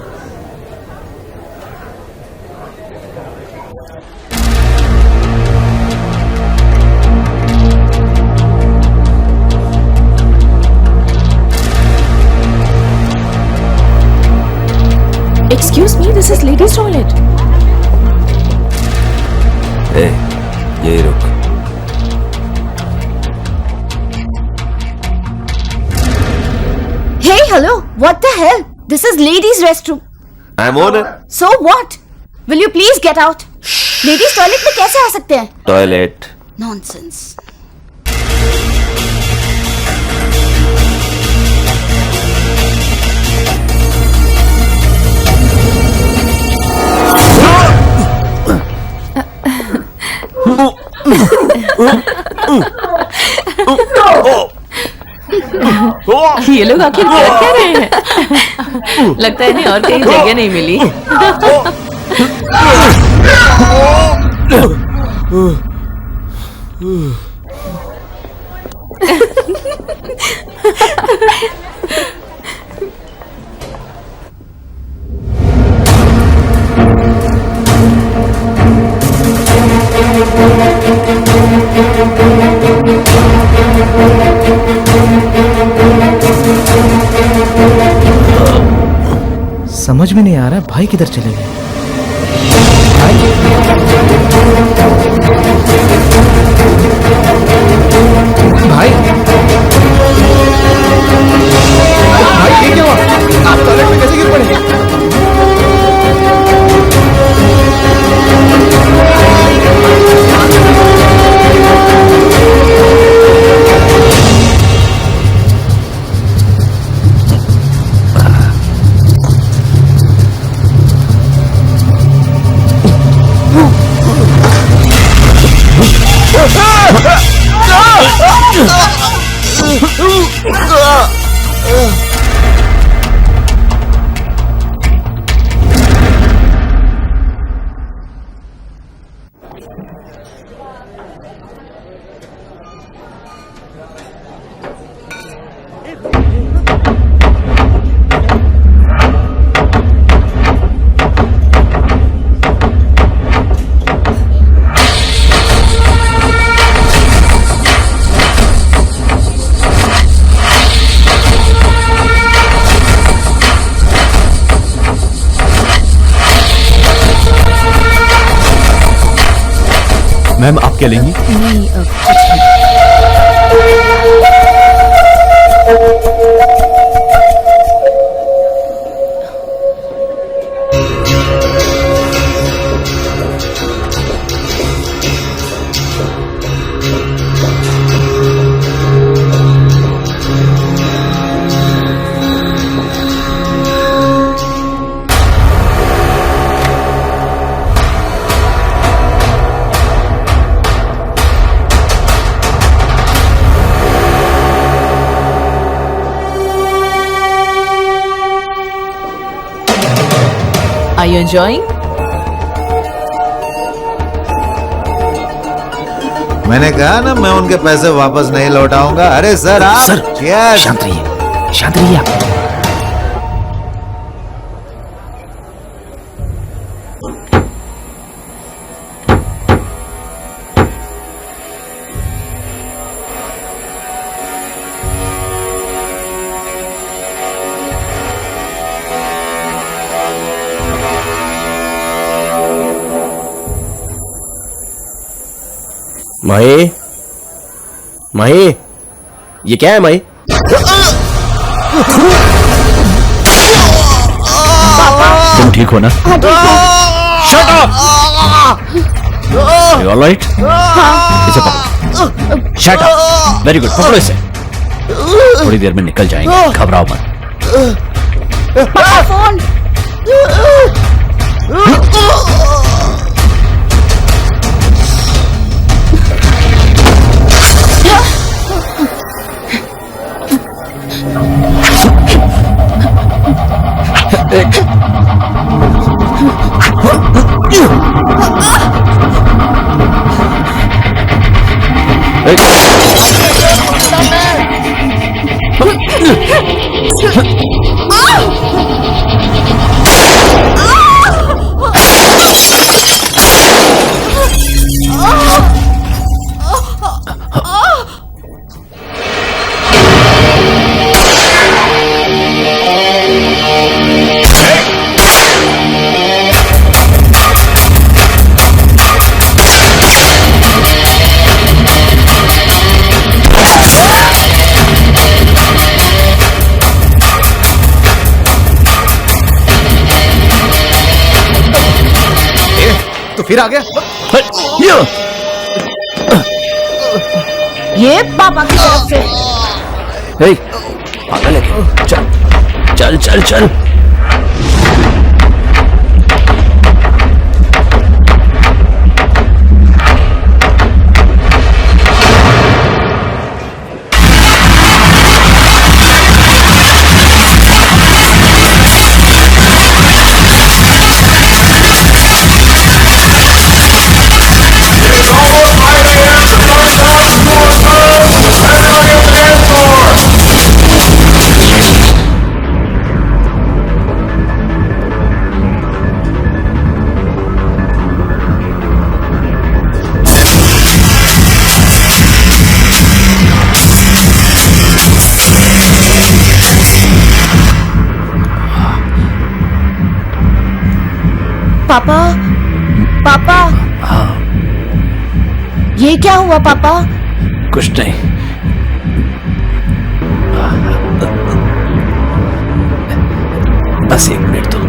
Excuse me, this is ladies' toilet. ए, यही रुक। Hey, hello. What the hell? This is ladies' restroom. I'm owner. So what? Will you please get out? Ladies' toilet में कैसे आ सकते हैं? Toilet. Nonsense. ये लोग आखिर कर क्या रहे हैं? लगता है इन्हें और कहीं जगह नहीं मिली। समझ में नहीं आ रहा भाई किधर चले गए। भाई भाई ये क्या हुआ? आप टॉयलेट में कैसे गिर पड़े? मैम आप क्या लेंगी? नहीं Are you enjoying? मैंने कहा ना मैं उनके पैसे वापस नहीं लौटाऊंगा। अरे सर आप सर, Cheers. शांत रहिए, शांत रहिए आप। माही, माही, ये क्या है माही? तुम ठीक हो ना? Shut up! You all right? इसे पकड़ो। Shut up! Very good. पकड़ो इसे। थोड़ी देर में निकल जाएंगे, घबराओ मत। पापा फोन। तो फिर आ गया। ये पापा की तरफ से। हे, पागल है क्या? चल चल चल चल। पापा, पापा, ये क्या हुआ पापा? कुछ नहीं। बस 1 मिनट तो।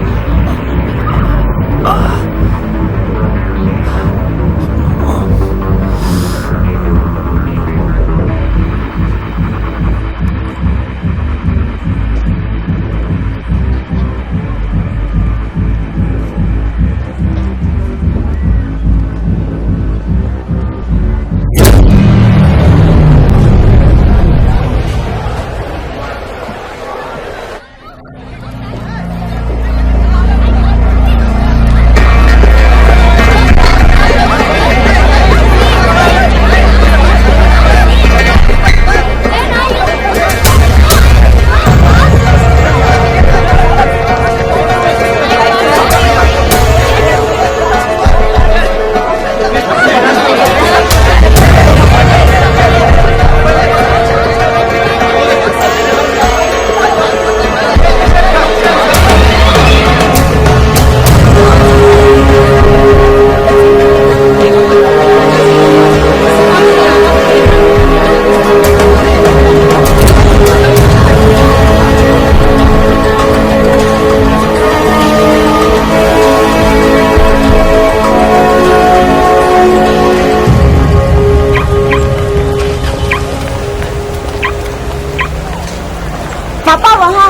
पापा वहाँ।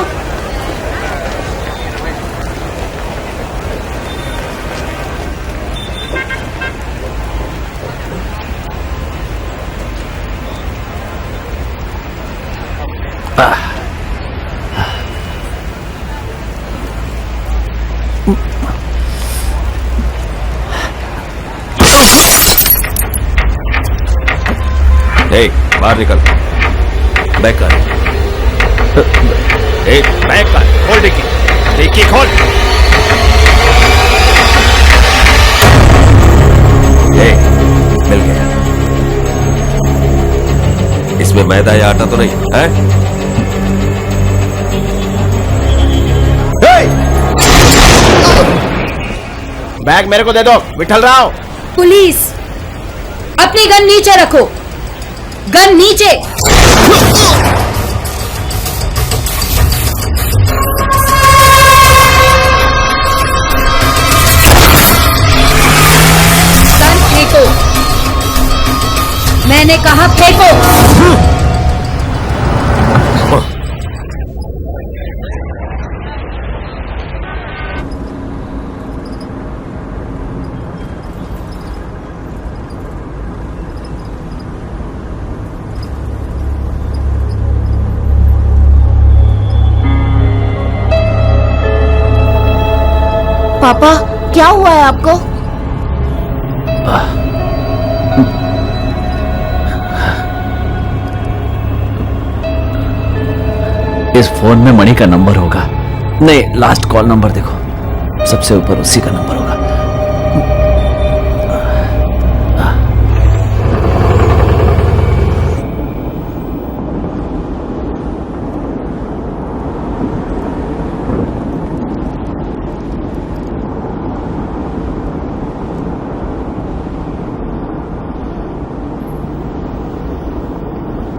हे, बाहर निकल। बैक कर। ए, बैक कर। खोल डिक्की। डिक्की खोल। ए, मिल गया। इसमें मैदा या आटा तो नहीं है? बैग मेरे को दे दो, विठल राव। पुलिस, अपनी गन नीचे रखो। गन नीचे। गन फेंको। मैंने कहा फेंको। पापा, क्या हुआ है आपको? इस फोन में मणि का नंबर होगा। नहीं, लास्ट कॉल नंबर देखो, सबसे ऊपर उसी का नंबर होगा।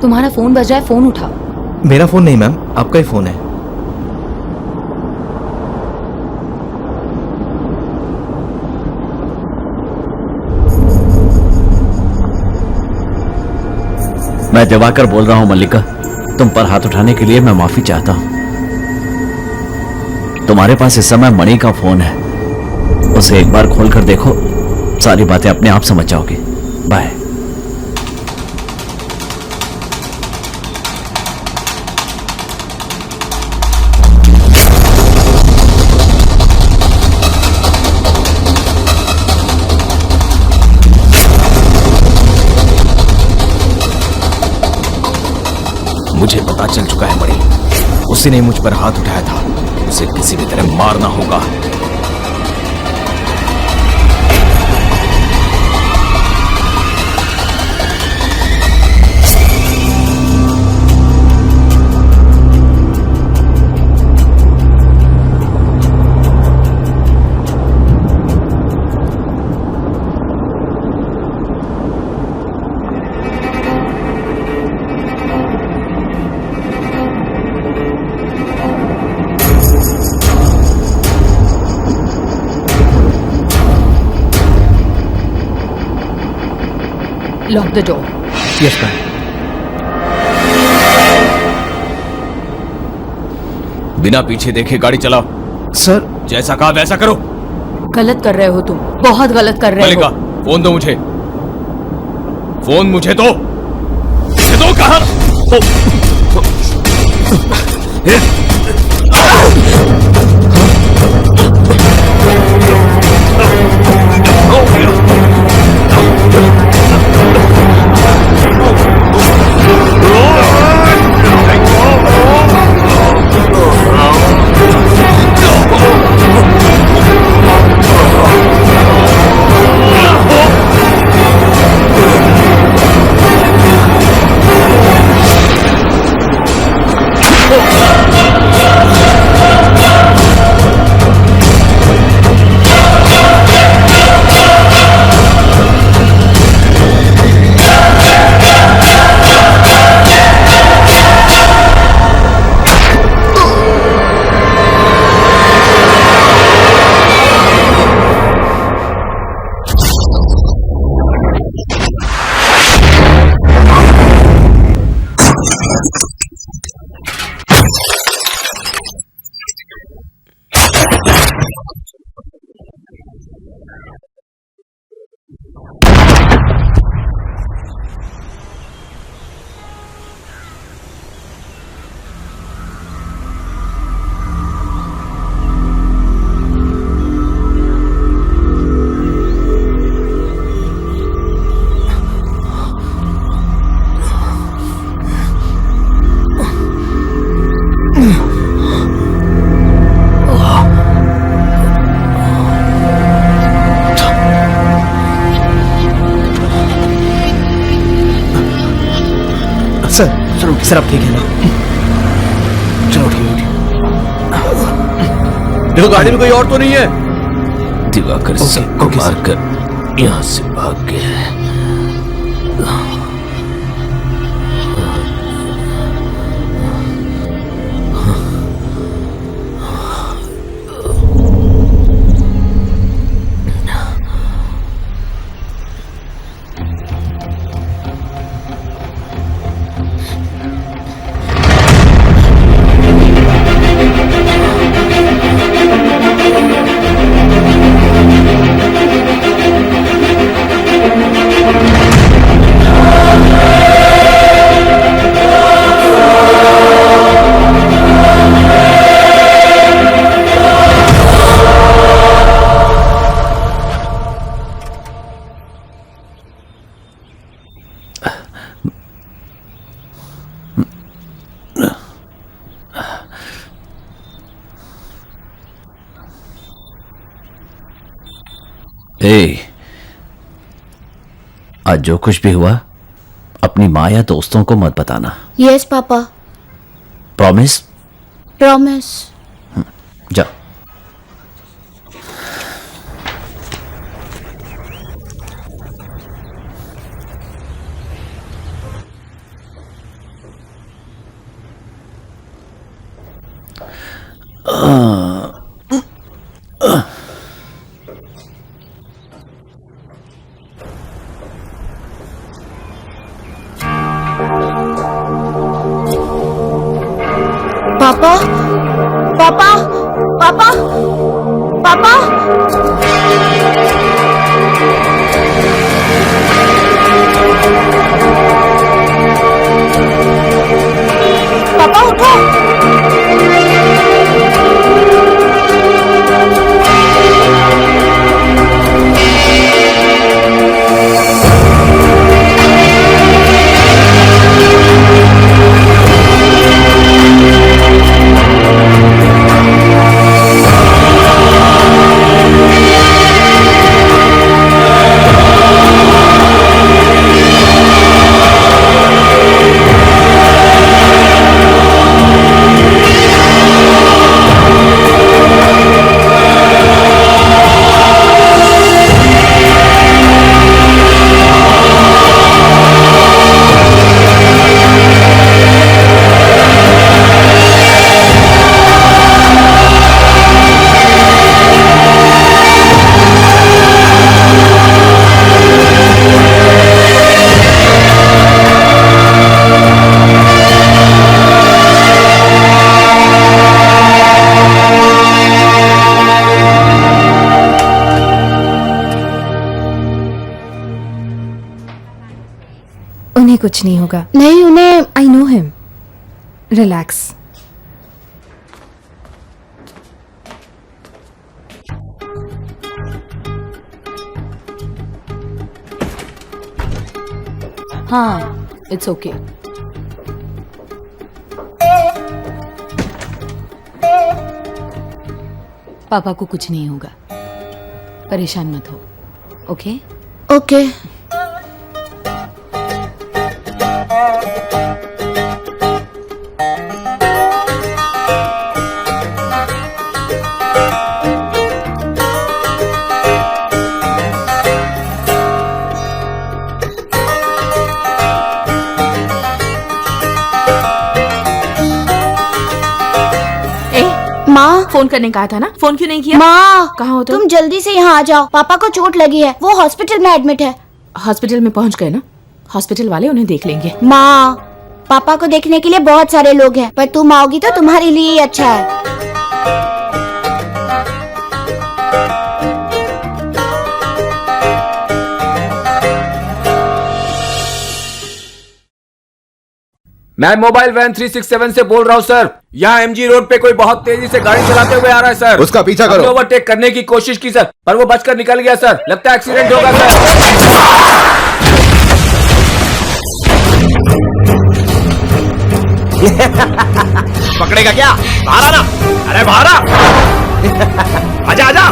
तुम्हारा फोन बज रहा है, फोन उठाओ। मेरा फोन नहीं मैम, आपका ही फोन है। मैं दिवाकर बोल रहा हूं मल्लिका, तुम पर हाथ उठाने के लिए मैं माफी चाहता हूं। तुम्हारे पास इस समय मणि का फोन है, उसे एक बार खोलकर देखो, सारी बातें अपने आप समझ जाओगे। बाय। मुझे पता चल चुका है मणि, उसी ने मुझ पर हाथ उठाया था। उसे किसी भी तरह मारना होगा। Lock the door. Yes ma'am. बिना पीछे देखे गाड़ी चलाओ। सर, जैसा कहा वैसा करो। गलत कर रहे हो तुम, बहुत गलत कर रहे मल्लिका, हो। फोन दो मुझे, फोन मुझे दो। मुझे दो, कहा? सर आप ठीक है ना? चलो ठीक है। देखो गाड़ी में कोई और तो नहीं है। दिवाकर सबको मारकर यहां से भाग गया है। ए, आज जो कुछ भी हुआ अपनी माँ या दोस्तों को मत बताना। Yes papa. प्रॉमिस? प्रॉमिस। जा। पापा पापा पापा पापा पापा उठो। उन्हें कुछ नहीं होगा। नहीं, उन्हें आई नो हिम। रिलैक्स। हाँ, इट्स ओके। पापा को कुछ नहीं होगा, परेशान मत हो। Okay okay. माँ, फोन करने कहा था ना, फोन क्यों नहीं किया? माँ, कहाँ हो तुम जल्दी से यहाँ आ जाओ। पापा को चोट लगी है, वो हॉस्पिटल में एडमिट है। हॉस्पिटल में पहुँच गए ना? हॉस्पिटल वाले उन्हें देख लेंगे। माँ, पापा को देखने के लिए बहुत सारे लोग हैं, पर तुम आओगी तो तुम्हारे लिए ही अच्छा है। मैं मोबाइल वैन 367 से बोल रहा हूँ सर। यहाँ एमजी रोड पे कोई बहुत तेजी से गाड़ी चलाते हुए आ रहा है सर। उसका पीछा करो। हमने ओवरटेक करने की कोशिश की सर, पर वो बचकर निकल गया सर। लगता है एक्सीडेंट होगा सर। पकड़ेगा क्या? बाहर आना। अरे बाहर आ। आजा आजा।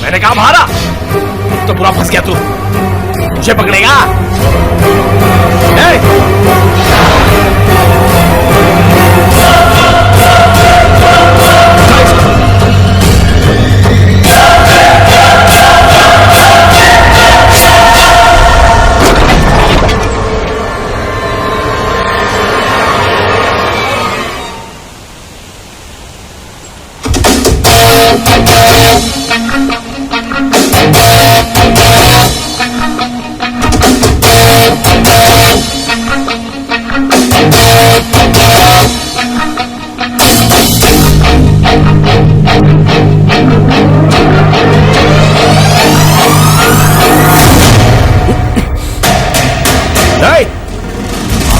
मैंने कहा बाहर आ। तो पूरा फंस गया तू। मुझे पकड़ेगा?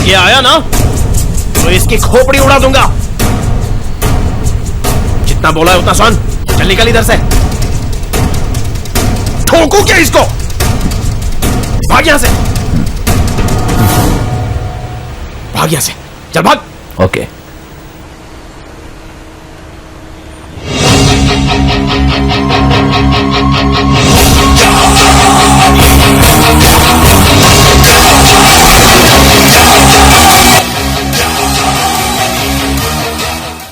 ये आया ना तो इसकी खोपड़ी उड़ा दूंगा। जितना बोला है उतना सुन। चल निकल इधर से। ठोकू क्या इसको? भाग यहां से, भाग यहां से, चल भाग। ओके